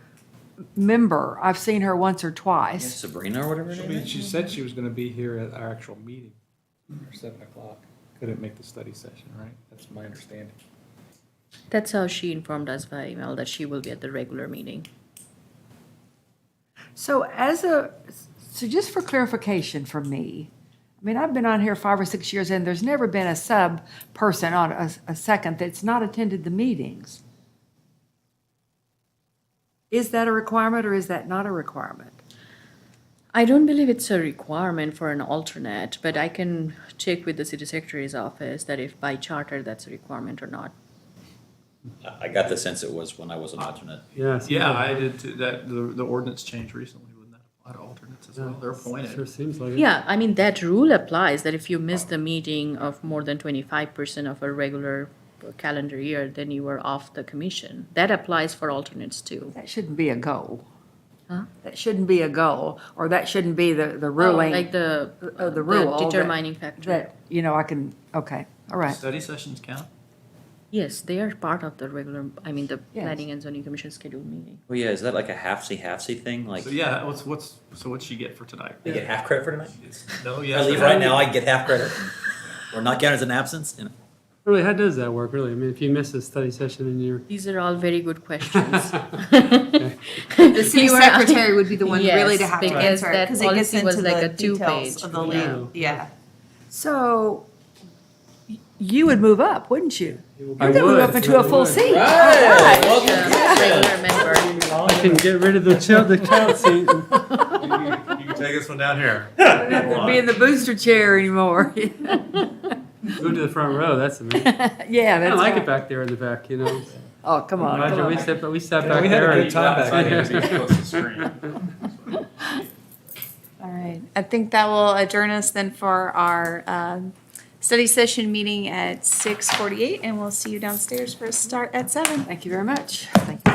member? I've seen her once or twice. Sabrina or whatever her name is? She said she was gonna be here at our actual meeting, or 7 o'clock. Couldn't make the study session, right? That's my understanding. That's how she informed us by email that she will be at the regular meeting. So so just for clarification for me, I mean, I've been on here 5 or 6 years and there's never been a sub person on a second that's not attended the meetings. Is that a requirement or is that not a requirement? I don't believe it's a requirement for an alternate, but I can check with the city secretary's office that if by charter that's a requirement or not. I got the sense it was when I was an alternate. Yes. Yeah, I did too. That the ordinance changed recently. Wouldn't that apply to alternates as well? They're Sure appointed. seems like it. Yeah, I mean, that rule applies that if you miss the meeting of more than 25% of a regular calendar year, then you are off the commission. That applies for alternates too. That shouldn't be a goal. Huh? That shouldn't be a goal, or that shouldn't be the ruling. Like the rule that- determining factor. That, I can, okay, all right. Study sessions count? Yes, they are part of the regular, the Yes. planning and zoning commission scheduled meeting. Well, yeah, is that like a half-see thing? Like, So yeah, what's she get for tonight? I get half credit for tonight? No, If yes. I leave right now, I get half credit? Or not counted as an absence? Really, how does that work, really? I mean, if you miss a study session and you're, These are all very good questions. The city You were- secretary would be the one Yes, really to have to because answer it, that because it gets policy was into like the a details 2-page. of the Yeah. land, yeah. So you would move up, wouldn't you? I You're gonna move would, up into a I full would. seat. Regular member. I can get rid of the child seat. You can take this one down here. Be in the booster chair anymore. Go to the front row, that's amazing. Yeah, I that's like right. it back there in the back, you know. Oh, come on, come Imagine on. we sat Yeah, back we had a there. good and- time back Outside, there. you can be close to the screen. All right, I think that will adjourn us then for our study session meeting at 6:48, and we'll see you downstairs for a start at 7. Thank you very much. Thank you.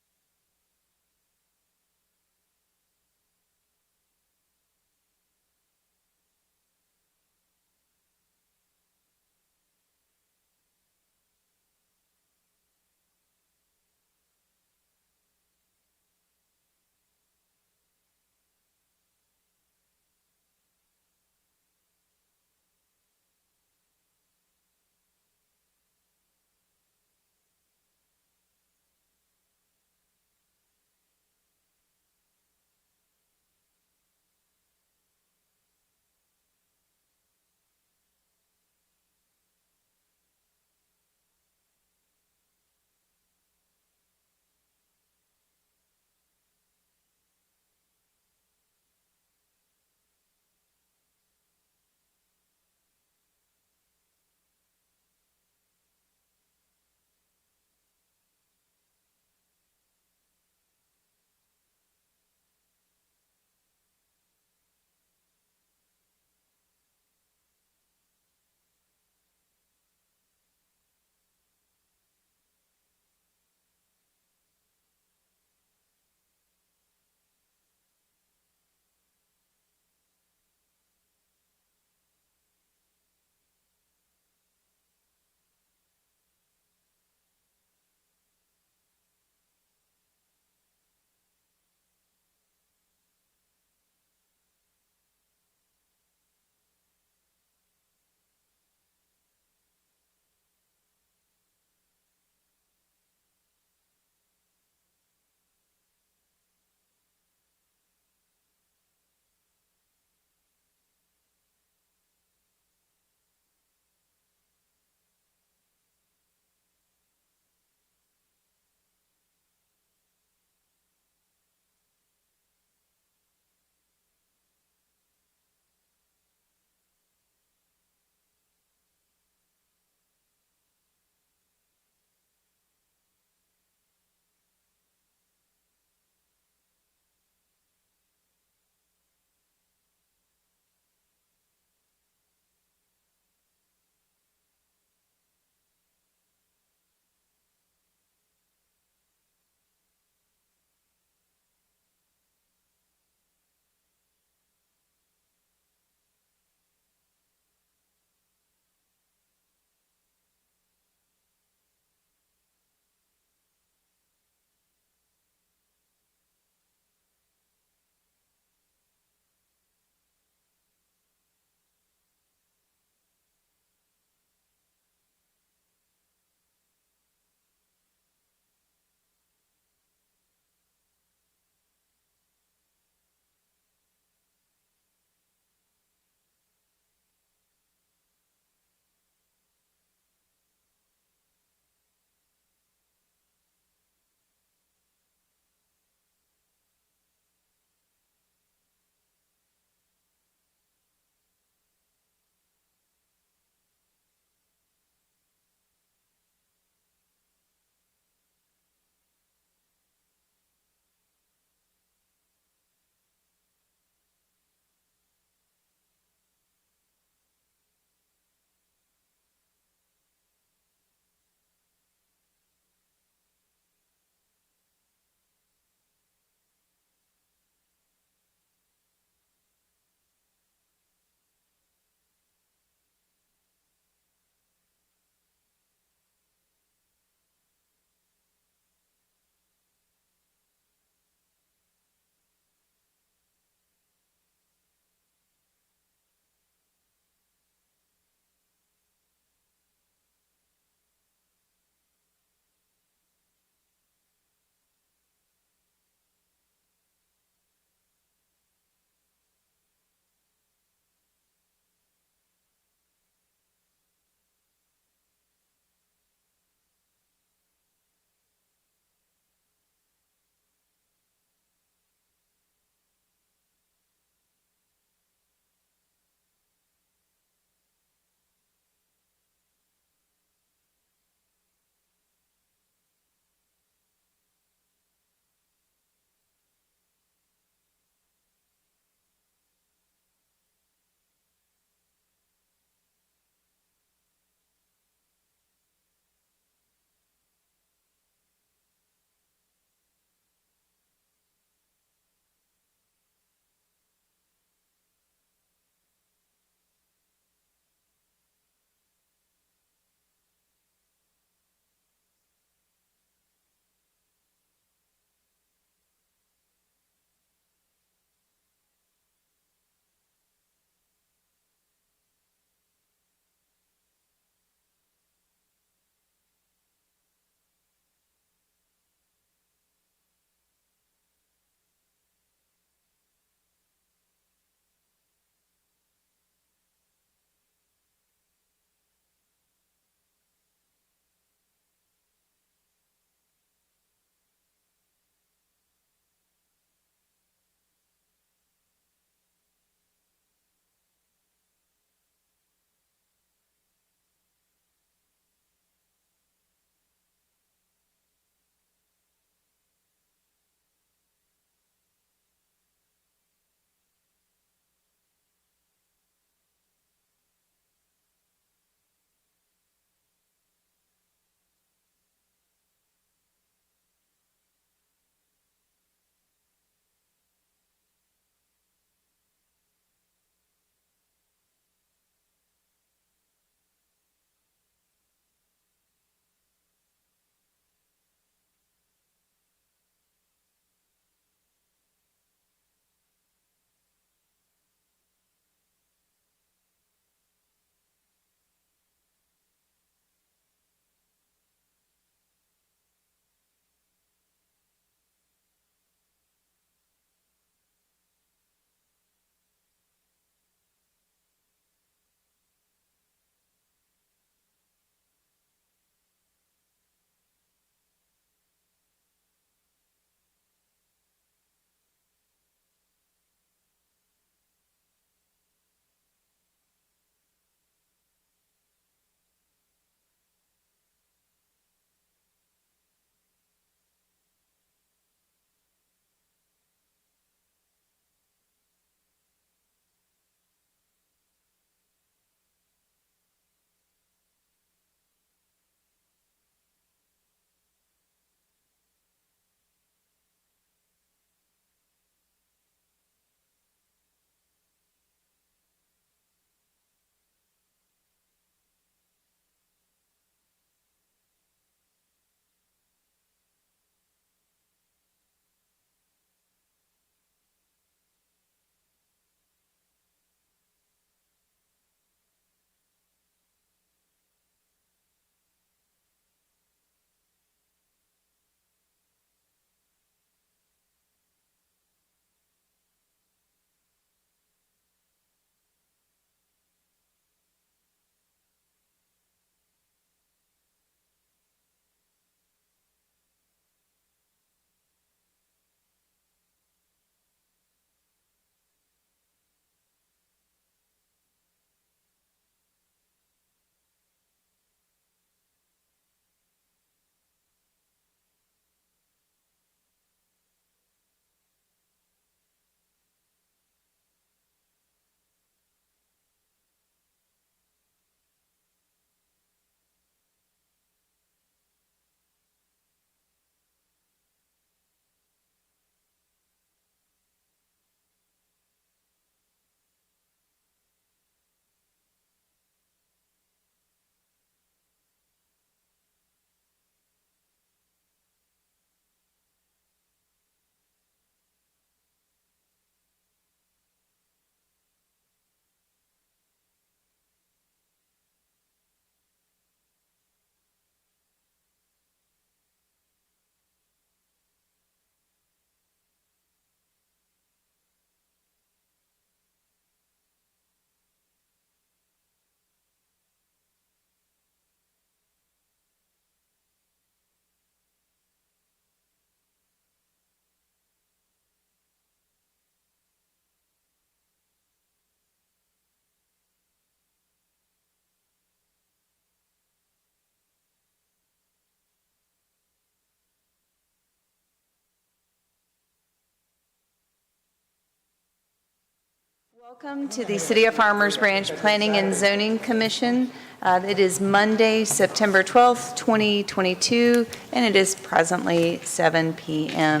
Welcome to the City of Farmers Branch Planning and Zoning Commission. It is Monday, September 12th, 2022, and it is presently 7 p.m.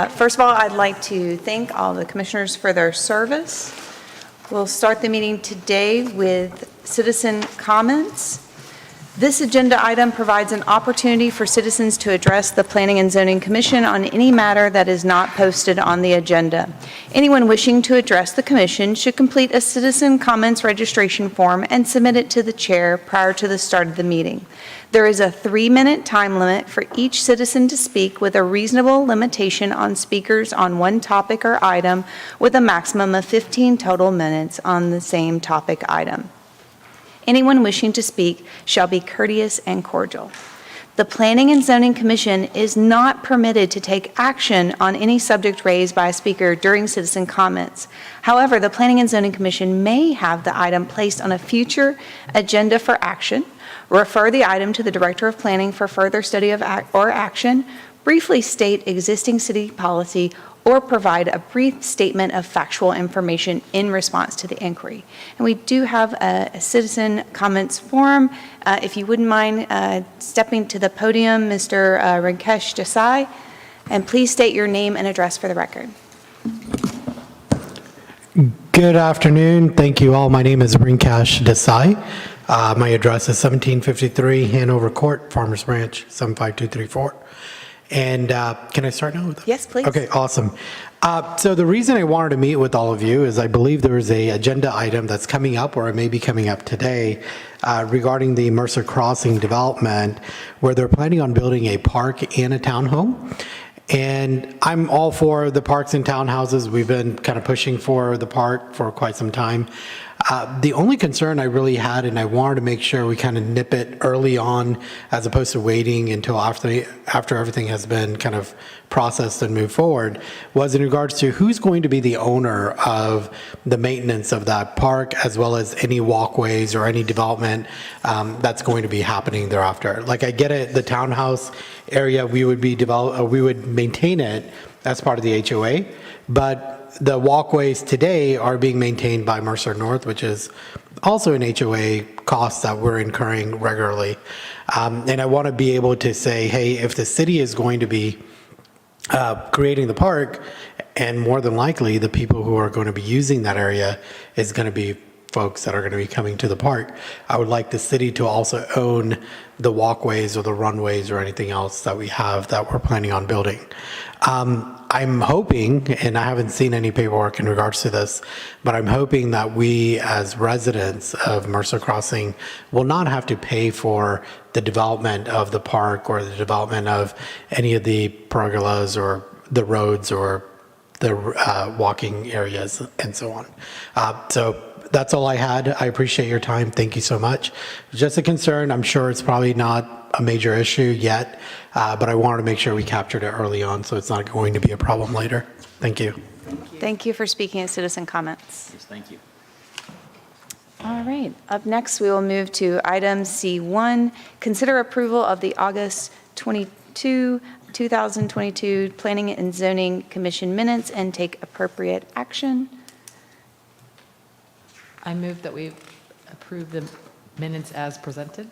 First of all, I'd like to thank all the commissioners for their service. We'll start the meeting today with citizen comments. This agenda item provides an opportunity for citizens to address the Planning and Zoning Commission on any matter that is not posted on the agenda. Anyone wishing to address the commission should complete a citizen comments registration form and submit it to the chair prior to the start of the meeting. There is a 3-minute time limit for each citizen to speak, with a reasonable limitation on speakers on one topic or item, with a maximum of 15 total minutes on the same topic item. Anyone wishing to speak shall be courteous and cordial. The Planning and Zoning Commission is not permitted to take action on any subject raised by a speaker during citizen comments. However, the Planning and Zoning Commission may have the item placed on a future agenda for action, refer the item to the Director of Planning for further study of or action, briefly state existing city policy, or provide a brief statement of factual information in response to the inquiry. And we do have a citizen comments forum. If you wouldn't mind stepping to the podium, Mr. Rinkesh Desai, and please state your name and address for the record. Good afternoon. Thank you all. My name is Rinkesh Desai. My address is 1753 Hanover Court, Farmers Branch, 75234. And can I start now? Yes, please. Okay, awesome. So the reason I wanted to meet with all of you is I believe there is a agenda item that's coming up, or it may be coming up today, regarding the Mercer Crossing development, where they're planning on building a park and a townhome. And I'm all for the parks and townhouses. We've been kind of pushing for the park for quite some time. The only concern I really had, and I wanted to make sure we kind of nip it early on as opposed to waiting until after everything has been kind of processed and moved forward, was in regards to who's going to be the owner of the maintenance of that park, as well as any walkways or any development that's going to be happening thereafter. Like, I get it, the townhouse area, we would maintain it as part of the HOA, but the walkways today are being maintained by Mercer North, which is also an HOA cost that we're incurring regularly. And I want to be able to say, hey, if the city is going to be creating the park, and more than likely the people who are going to be using that area is going to be folks that are going to be coming to the park, I would like the city to also own the walkways or the runways or anything else that we have that we're planning on building. I'm hoping, and I haven't seen any paperwork in regards to this, but I'm hoping that we as residents of Mercer Crossing will not have to pay for the development of the park or the development of any of the pergolas or the roads or the walking areas and so on. So that's all I had. I appreciate your time. Thank you so much. Just a concern. I'm sure it's probably not a major issue yet, but I wanted to make sure we captured it early on so it's not going to be a problem later. Thank you. Thank you for speaking at citizen comments. Yes, thank you. All right, up next, we will move to item C1, consider approval of the August 22, 2022 Planning and Zoning Commission minutes and take appropriate action. I move that we approve the minutes as presented.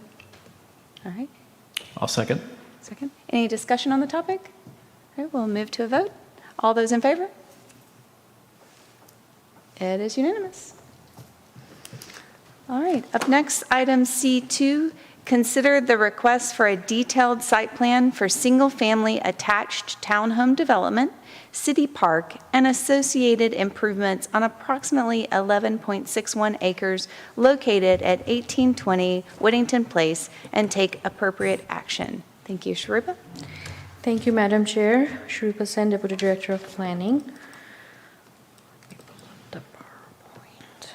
All right, I'll second. second. Any discussion on the topic? All right, we'll move to a vote. All those in favor? It is unanimous. All right, up next, item C2, consider the request for a detailed site plan for single-family attached townhome development, city park, and associated improvements on approximately 11.61 acres located at 1820 Whittington Place, and take appropriate action. Thank you, Sharupa. Thank you, Madam Chair. Sharupa Sen, Deputy Director of Planning. The PowerPoint.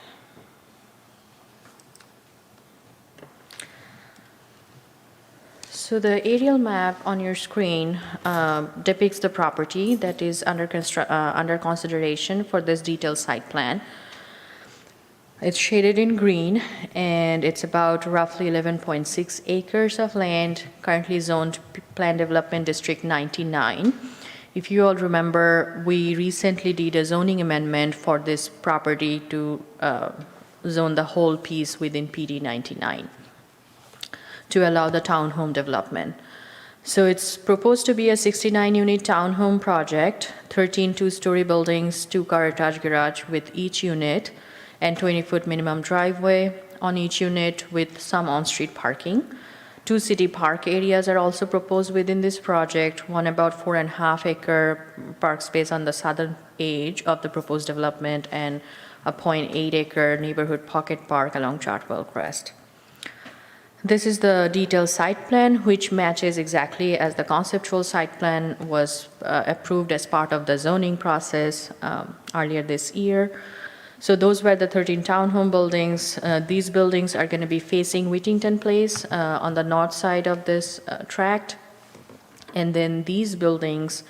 So the aerial map on your screen depicts the property that is under consideration for this detailed site plan. It's shaded in green, and it's about roughly 11.6 acres of land, currently zoned Plan Development District 99. If you all remember, we recently did a zoning amendment for this property to zone the whole piece within PD 99 to allow the townhome development. So it's proposed to be a 69-unit townhome project, 13 two-story buildings, 2-car attached garage with each unit, and 20-foot minimum driveway on each unit with some on-street parking. 2 city park areas are also proposed within this project, one about 4.5-acre park space on the southern edge of the proposed development and a 0.8-acre neighborhood pocket park along Chartwell Crest. This is the detailed site plan, which matches exactly as the conceptual site plan was approved as part of the zoning process earlier this year. So those were the 13 townhome buildings. These buildings are going to be facing Whittington Place on the north side of this tract. And then these buildings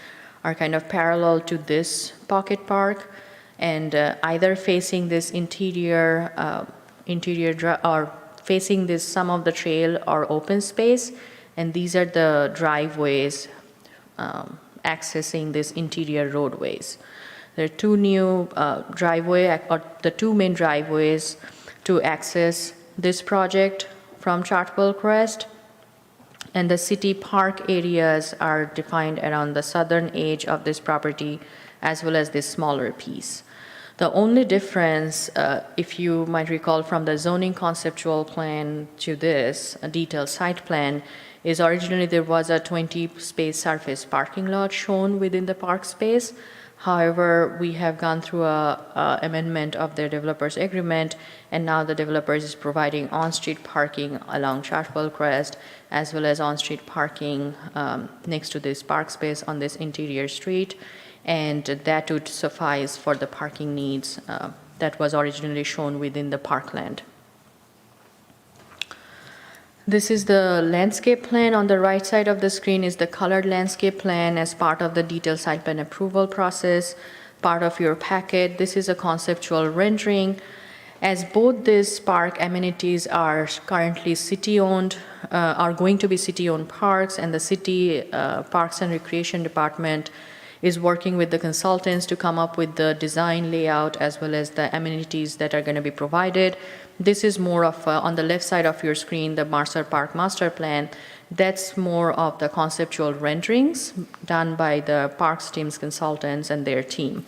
are kind of parallel to this pocket park and either facing this interior or facing this some of the trail or open space, and these are the driveways accessing this interior roadways. There are 2 new the 2 main driveways to access this project from Chartwell Crest, and the city park areas are defined around the southern edge of this property as well as this smaller piece. The only difference, if you might recall from the zoning conceptual plan to this, a detailed site plan, is originally there was a 20-space surface parking lot shown within the park space. However, we have gone through a amendment of the developer's agreement, and now the developer is providing on-street parking along Chartwell Crest, as well as on-street parking next to this park space on this interior street. And that would suffice for the parking needs that was originally shown within the parkland. This is the landscape plan. On the right side of the screen is the colored landscape plan as part of the detailed site plan approval process, part of your packet. This is a conceptual rendering. As both these park amenities are currently city-owned, are going to be city-owned parks, and the city Parks and Recreation Department is working with the consultants to come up with the design layout as well as the amenities that are going to be provided. This is more of, on the left side of your screen, the Mercer Park Master Plan. That's more of the conceptual renderings done by the Parks team's consultants and their team.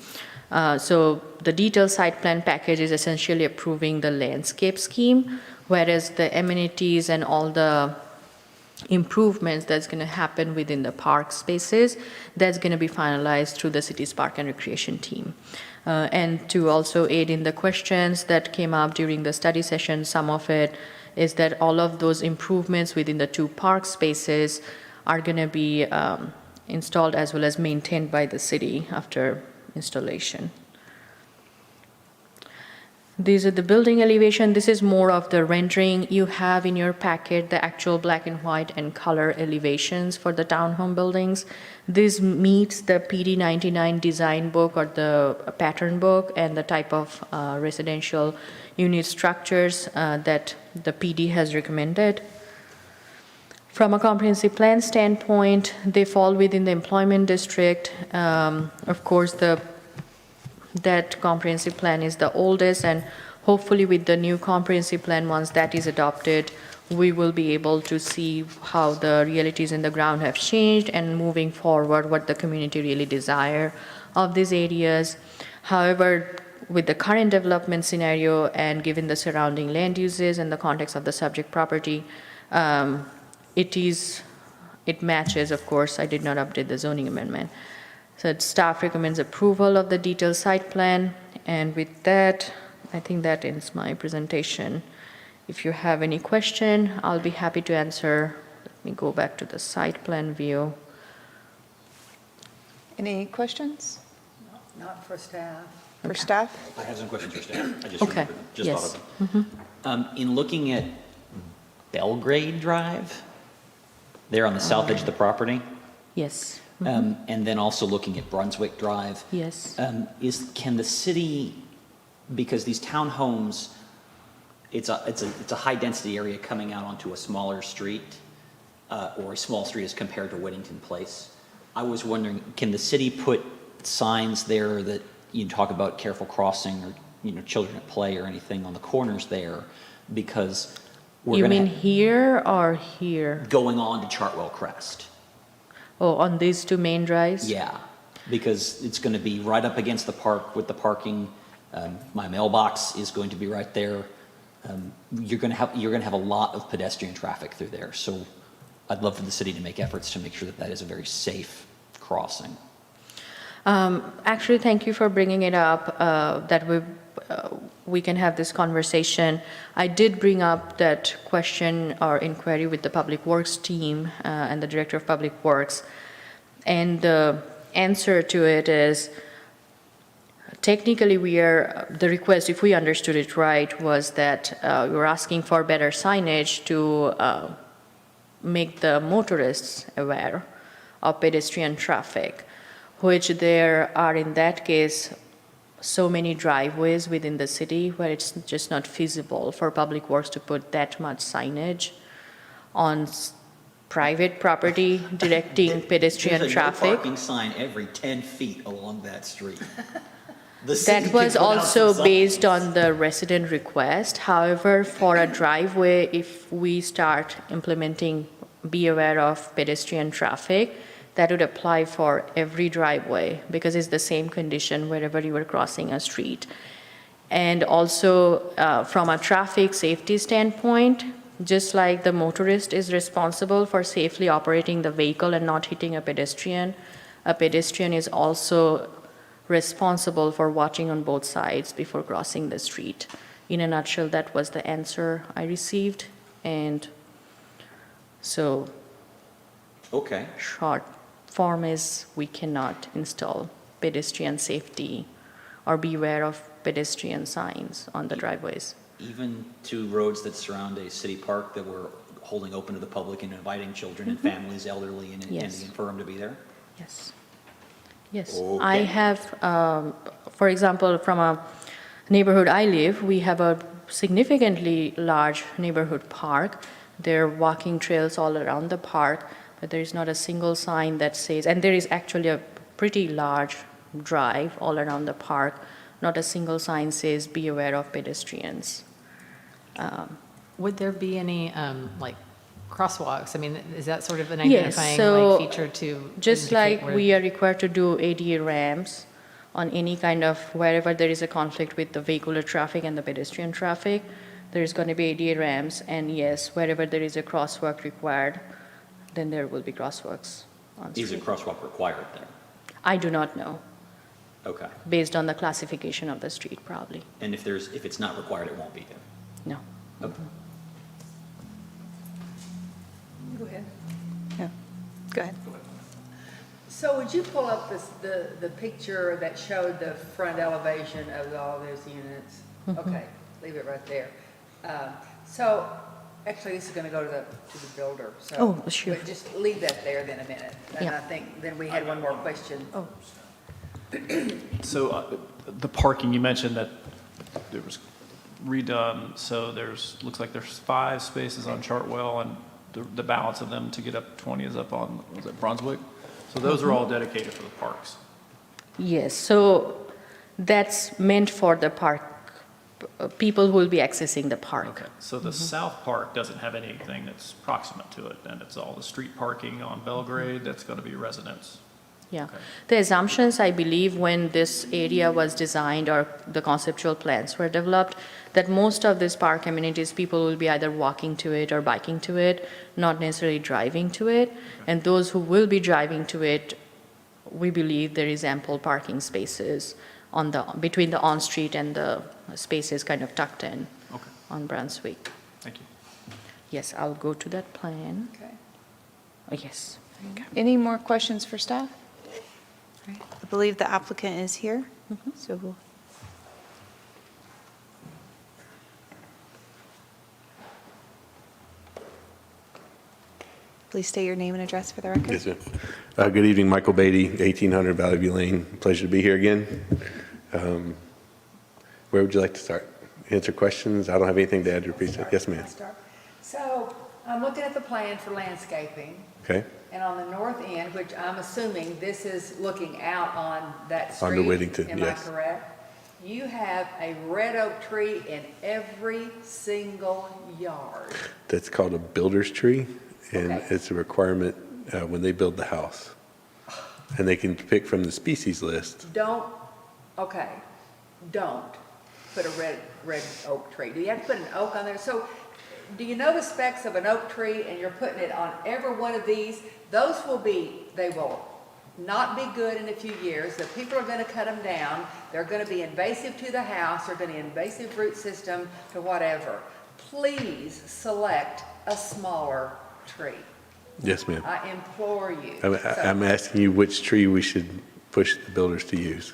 So the detailed site plan package is essentially approving the landscape scheme, whereas the amenities and all the improvements that's going to happen within the park spaces, that's going to be finalized through the city's Park and Recreation team. And to also aid in the questions that came up during the study session, some of it is that all of those improvements within the 2 park spaces are going to be installed as well as maintained by the city after installation. These are the building elevation. This is more of the rendering. You have in your packet the actual black and white and color elevations for the townhome buildings. This meets the PD 99 design book or the pattern book and the type of residential unit structures that the PD has recommended. From a comprehensive plan standpoint, they fall within the employment district. Of course, that comprehensive plan is the oldest, and hopefully with the new comprehensive plan, once that is adopted, we will be able to see how the realities in the ground have changed and moving forward what the community really desire of these areas. However, with the current development scenario and given the surrounding land uses and the context of the subject property, it matches, of course. I did not update the zoning amendment. So staff recommends approval of the detailed site plan, and with that, I think that ends my presentation. If you have any question, I'll be happy to answer. Let me go back to the site plan view. Any questions Not for staff. for staff? I have some questions for staff. I just Okay, remembered them, just yes. thought of them. In looking at Belgrade Drive, there on the south edge of the property, Yes, and then also looking at Brunswick Drive, yes. can the city, because these townhomes, it's a high density area coming out onto a smaller street, or a small street as compared to Whittington Place. I was wondering, can the city put signs there that you talk about careful crossing or, children at play or anything on the corners there? Because we're You gonna mean here or here? going on to Chartwell Crest. Oh, on these two main drives? Yeah, because it's going to be right up against the park with the parking. My mailbox is going to be right there. You're going to have a lot of pedestrian traffic through there. So I'd love for the city to make efforts to make sure that that is a very safe crossing. Actually, thank you for bringing it up, that we can have this conversation. I did bring up that question or inquiry with the Public Works team and the Director of Public Works. And the answer to it is, technically the request, if we understood it right, was that we were asking for better signage to make the motorists aware of pedestrian traffic, which there are in that case so many driveways within the city where it's just not feasible for Public Works to put that much signage on private property directing pedestrian There's a traffic. no parking sign every 10 feet along that street. That was also based on the resident request. However, for a driveway, if we start implementing be aware of pedestrian traffic, that would apply for every driveway because it's the same condition wherever you are crossing a street. And also from a traffic safety standpoint, just like the motorist is responsible for safely operating the vehicle and not hitting a pedestrian is also responsible for watching on both sides before crossing the street. In a nutshell, that was the answer I received. And so, Okay. short form is we cannot install pedestrian safety or beware of pedestrian signs on the driveways. Even to roads that surround a city park that we're holding open to the public and inviting children and families, elderly and Yes. the infirm to be there? Yes. Yes. Okay. I have, for example, from a neighborhood I live, we have a significantly large neighborhood park. There are walking trails all around the park, but there is not a single sign that says, and there is actually a pretty large drive all around the park, not a single sign says, be aware of pedestrians. Would there be any, like, crosswalks? I mean, is that sort of an Yes, identifying so like feature to just indicate like where- we are required to do ADA ramps on any kind of, wherever there is a conflict with the vehicular traffic and the pedestrian traffic, there is going to be ADA ramps, and yes, wherever there is a crosswalk required, then there will be crosswalks on Is a street. crosswalk required there? I do not know, Okay. based on the classification of the street, probably. And if it's not required, it won't be there? No. Okay. Go ahead. Yeah, go ahead. So would you pull up the picture that showed the front elevation of all those units? Okay, leave it right there. So, actually, this is gonna go to the builder, so. Oh, sure. But just leave that there then a minute. And Yeah. I think, then we had one more question. Oh. So the parking, you mentioned that there was redone, so looks like there's 5 spaces on Chartwell, and the balance of them to get up 20 is up on, was it Brunswick? So those are all dedicated for the parks. Yes, so that's meant for the park, people who will be accessing the park. Okay, so the South Park doesn't have anything that's proximate to it, and it's all the street parking on Belgrade, that's gonna be residents. Yeah. Okay. The assumptions, I believe, when this area was designed or the conceptual plans were developed, that most of these park amenities, people will be either walking to it or biking to it, not necessarily driving to it. And those who will be driving to it, we believe there is ample parking spaces between the on-street and the spaces kind of tucked in Okay, on Brunswick. thank you. Yes, I'll go to that plan. Okay. Oh, yes. Any more questions for staff? All right, I believe the applicant is here, so we'll. Please state your name and address for the record. Yes, sir. Good evening, Michael Beatty, 1800 Valley View Lane. Pleasure to be here again. Where would you like to start? Answer questions? I don't have anything to add to your presentation. Yes, ma'am. So, I'm looking at the plan for landscaping, Okay? and on the north end, which I'm assuming this is looking out on that street. Onto Whittington, Am I yes. correct? You have a red oak tree in every single yard. That's called a builder's tree, and Okay. it's a requirement when they build the house. And they can pick from the species list. Don't put a red oak tree. Do you have to put an oak on there? So, do you know the specs of an oak tree and you're putting it on every one of these? They will not be good in a few years. The people are gonna cut them down. They're gonna be invasive to the house. They're gonna be invasive root system to whatever. Please select a smaller tree. Yes, ma'am. I implore you. I'm asking you which tree we should push the builders to use.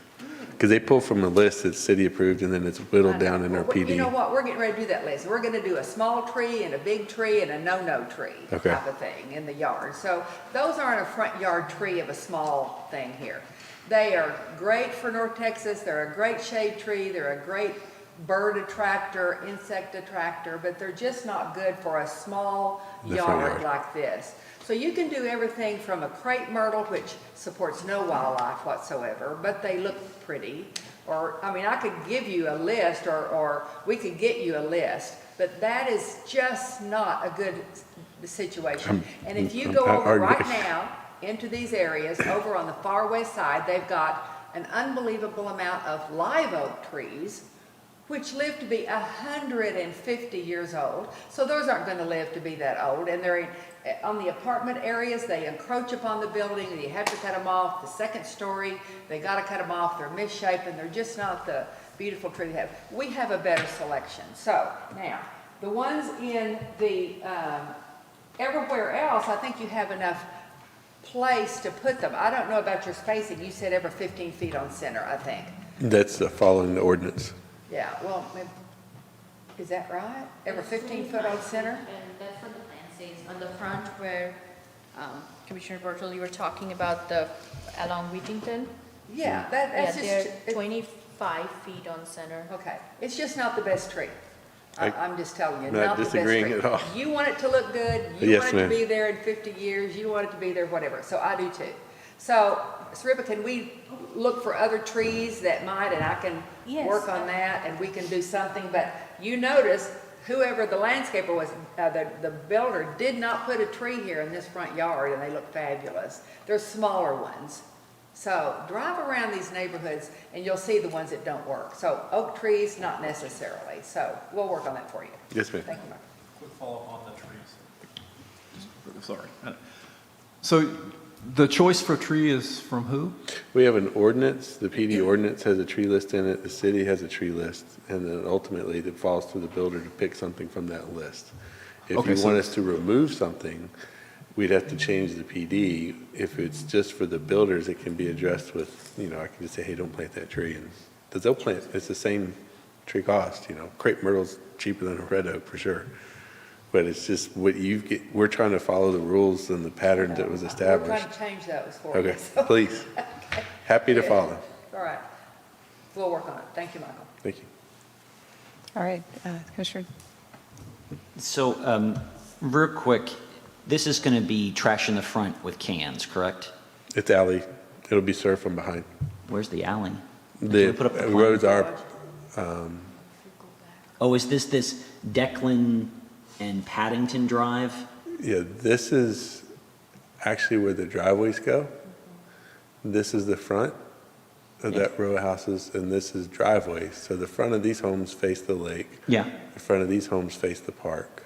Because they pull from a list that's city approved and then it's whittled down in our Well, you know PD. what, we're getting ready to do that list. We're gonna do a small tree and a big tree and a no-no tree Okay. type of thing in the yard. So those aren't a front yard tree of a small thing here. They are great for North Texas, they're a great shade tree, they're a great bird attractor, insect attractor, but they're just not good for a small The front yard yard. like this. So you can do everything from a crepe myrtle, which supports no wildlife whatsoever, but they look pretty. Or, I mean, I could give you a list, or we could get you a list, but that is just not a good situation. And if you go over right now into these areas, over on the far west side, they've got an unbelievable amount of live oak trees, which live to be 150 years old. So those aren't going to live to be that old. And they're on the apartment areas, they encroach upon the building, and you have to cut them off. The second story, they got to cut them off. They're misshapen. They're just not the beautiful tree they have. We have a better selection. So now, the ones in the everywhere else, I think you have enough place to put them. I don't know about your spacing. You said every 15 feet on center, I think. That's following the ordinance. Yeah, well, is that right? Every 15 foot on center? And that's what the plan says. On the front where, Commissioner Bertel, you were talking about along Whittington. Yeah, that's Yeah, just, they're 25 feet on center. okay. It's just not the best tree. I'm just telling you, Not not the best tree. disagreeing at all. You want it to look good, you Yes, want it to ma'am. be there in 50 years, you want it to be there, whatever. So I do too. So, Sariba, can we look for other trees that might, and I can Yes. work on that, and we can do something, but you notice, whoever the landscaper was, the builder did not put a tree here in this front yard, and they look fabulous. They're smaller ones. So drive around these neighborhoods, and you'll see the ones that don't work. So oak trees, not necessarily. So we'll work on that for you. Yes, ma'am. Thank you, Mark. Quick follow-up on the trees. Sorry. So the choice for tree is from who? We have an ordinance, the PD ordinance has a tree list in it, the city has a tree list, and then ultimately it falls to the builder to pick something from that list. If Okay, you so- want us to remove something, we'd have to change the PD. If it's just for the builders, it can be addressed with, I can just say, hey, don't plant that tree, and, because they'll plant, it's the same tree cost, crepe myrtle's cheaper than a red oak for sure. But it's just what we're trying to follow the rules and the pattern that was We're established. trying to change those for you. Okay, So- please. Happy to Good. follow. All right. We'll work on it. Thank you, Michael. Thank you. All right, Commissioner. So, real quick, this is going to be trash in the front with cans, correct? It's alley. It'll be served from behind. Where's the alley? The we put up the roads are, Oh, is this Declan and Paddington Drive? yeah, this is actually where the driveways go. This is the front of that row of houses, and this is driveways. So the front of these homes face the lake. Yeah. The front of these homes face the park,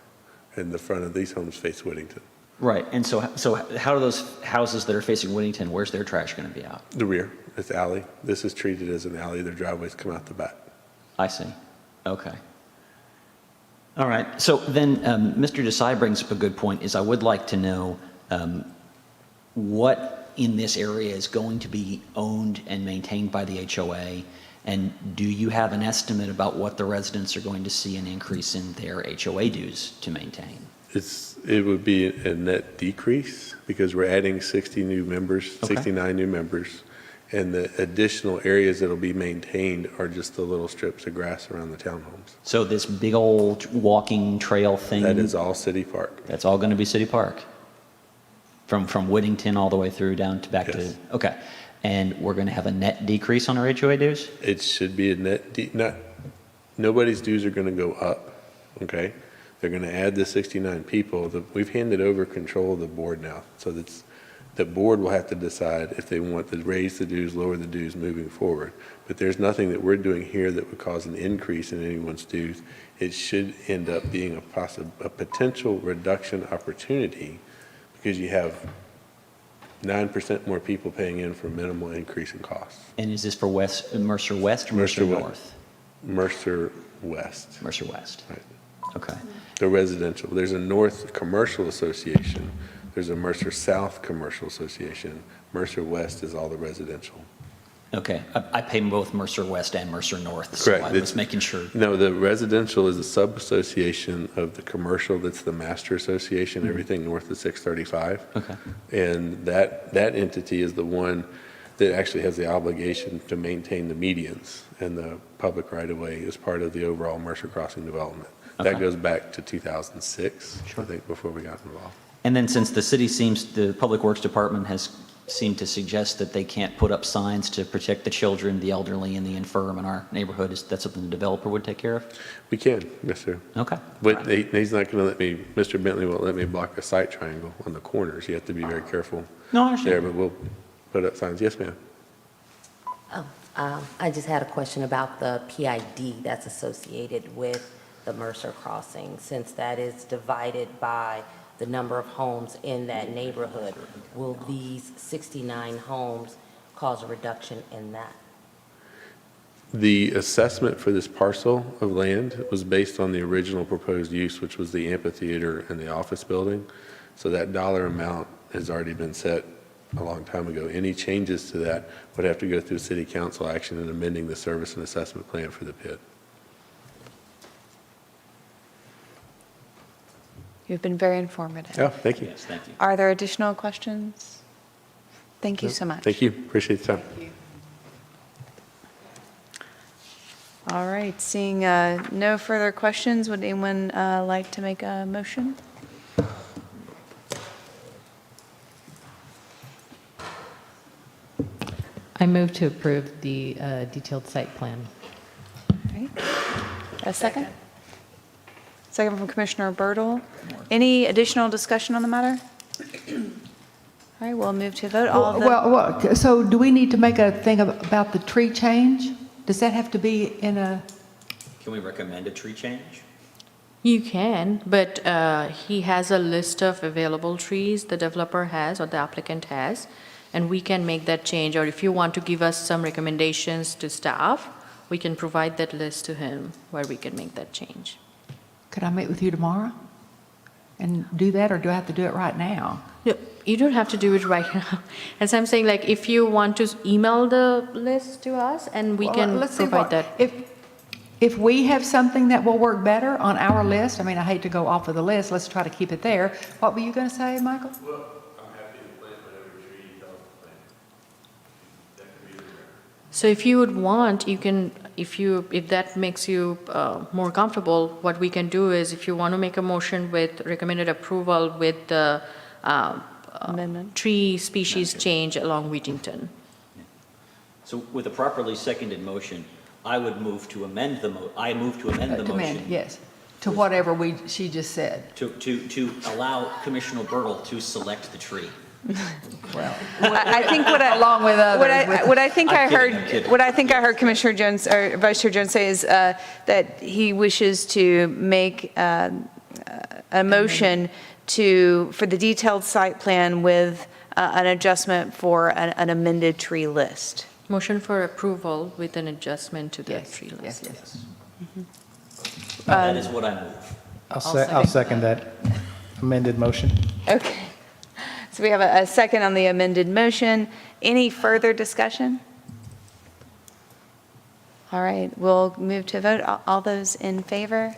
and the front of these homes face Whittington. Right, and so how do those houses that are facing Whittington, where's their trash going to be out? The rear, it's alley. This is treated as an alley. Their driveways come out the back. I see. Okay. All right. So then, Mr. Desai brings up a good point. Is I would like to know what in this area is going to be owned and maintained by the HOA, and do you have an estimate about what the residents are going to see an increase in their HOA dues to maintain? It would be a net decrease because we're adding 60 new members, Okay. 69 new members, And the additional areas that'll be maintained are just the little strips of grass around the townhomes. So this big old walking trail thing? That is all city park. That's all going to be city park? From Whittington all the way through down to back to? Yes. Okay. And we're going to have a net decrease on our HOA dues? It should be a nobody's dues are gonna go up, okay? They're gonna add the 69 people. We've handed over control of the board now, so the board will have to decide if they want to raise the dues, lower the dues moving forward. But there's nothing that we're doing here that would cause an increase in anyone's dues. It should end up being a potential reduction opportunity because you have 9% more people paying in for minimal increase in costs. And is this for Mercer West or Mercer North? Mercer West. Mercer West. Right. Okay. The residential. There's a North Commercial Association. There's a Mercer South Commercial Association. Mercer West is all the residential. Okay. I pay both Mercer West and Mercer North, so Correct. I was making sure. No, the residential is a sub-association of the commercial. That's the master association, everything north of 635. Okay. And that entity is the one that actually has the obligation to maintain the medians and the public right-of-way as part of the overall Mercer Crossing development. Okay. That goes back to 2006, Sure. I think, before we got involved. And then since the Public Works Department has seemed to suggest that they can't put up signs to protect the children, the elderly, and the infirm in our neighborhood, is that something the developer would take care of? We can, yes, sir. Okay. But he's not going to let me, Mr. Bentley won't let me block a sight triangle on the corners. You have to be very careful No, I understand. there, but we'll put up signs. Yes, ma'am. I just had a question about the PID that's associated with the Mercer Crossing, since that is divided by the number of homes in that neighborhood. Will these 69 homes cause a reduction in that? The assessment for this parcel of land was based on the original proposed use, which was the amphitheater and the office building. So that dollar amount has already been set a long time ago. Any changes to that would have to go through city council action and amending the service and assessment plan for the pit. You've been very informative. Oh, thank you. Yes, thank you. Are there additional questions? Thank you so much. Thank you. Appreciate the time. All right, seeing no further questions, would anyone like to make a motion? I move to approve the detailed site plan. All right. A second? Second from Commissioner Birdle. Any additional discussion on the matter? All right, we'll move to a vote. All of the, Well, so do we need to make a thing about the tree change? Does that have to be in a? Can we recommend a tree change? You can, but he has a list of available trees the developer has or the applicant has, and we can make that change. Or if you want to give us some recommendations to staff, we can provide that list to him where we can make that change. Could I meet with you tomorrow and do that, or do I have to do it right now? No, you don't have to do it right now. As I'm saying, like, if you want to email the list to us, and we Well, can let's see provide what- that. If we have something that will work better on our list, I mean, I hate to go off of the list, let's try to keep it there. What were you going to say, Michael? Well, I'm happy to plant whatever tree you tell us to plant. That could be the So if you would want, you can, if that makes you more comfortable, what we can do is, if you want to make a motion with recommended approval with the amendment. tree species change along Whittington. So with a properly seconded motion, I would move to amend the motion. Yes, to whatever she just said. To allow Commissioner Birdle to select the tree. I think what I, Along with others. what I think I'm I heard, kidding, I'm kidding. what I think I heard Commissioner Jones, or Vice Chair Jones say is that he wishes to make a motion for the detailed site plan with an adjustment for an amended tree list. Motion for approval with an adjustment to the Yes, tree yes, list. yes. That is what I move. I'll second that amended motion. Okay. So we have a second on the amended motion. Any further discussion? All right, we'll move to vote. All those in favor?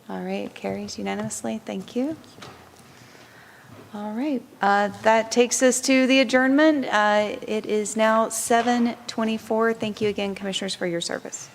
All right, carries unanimously. Thank you. All right, that takes us to the adjournment. It is now 7:24. Thank you again, Commissioners, for your service.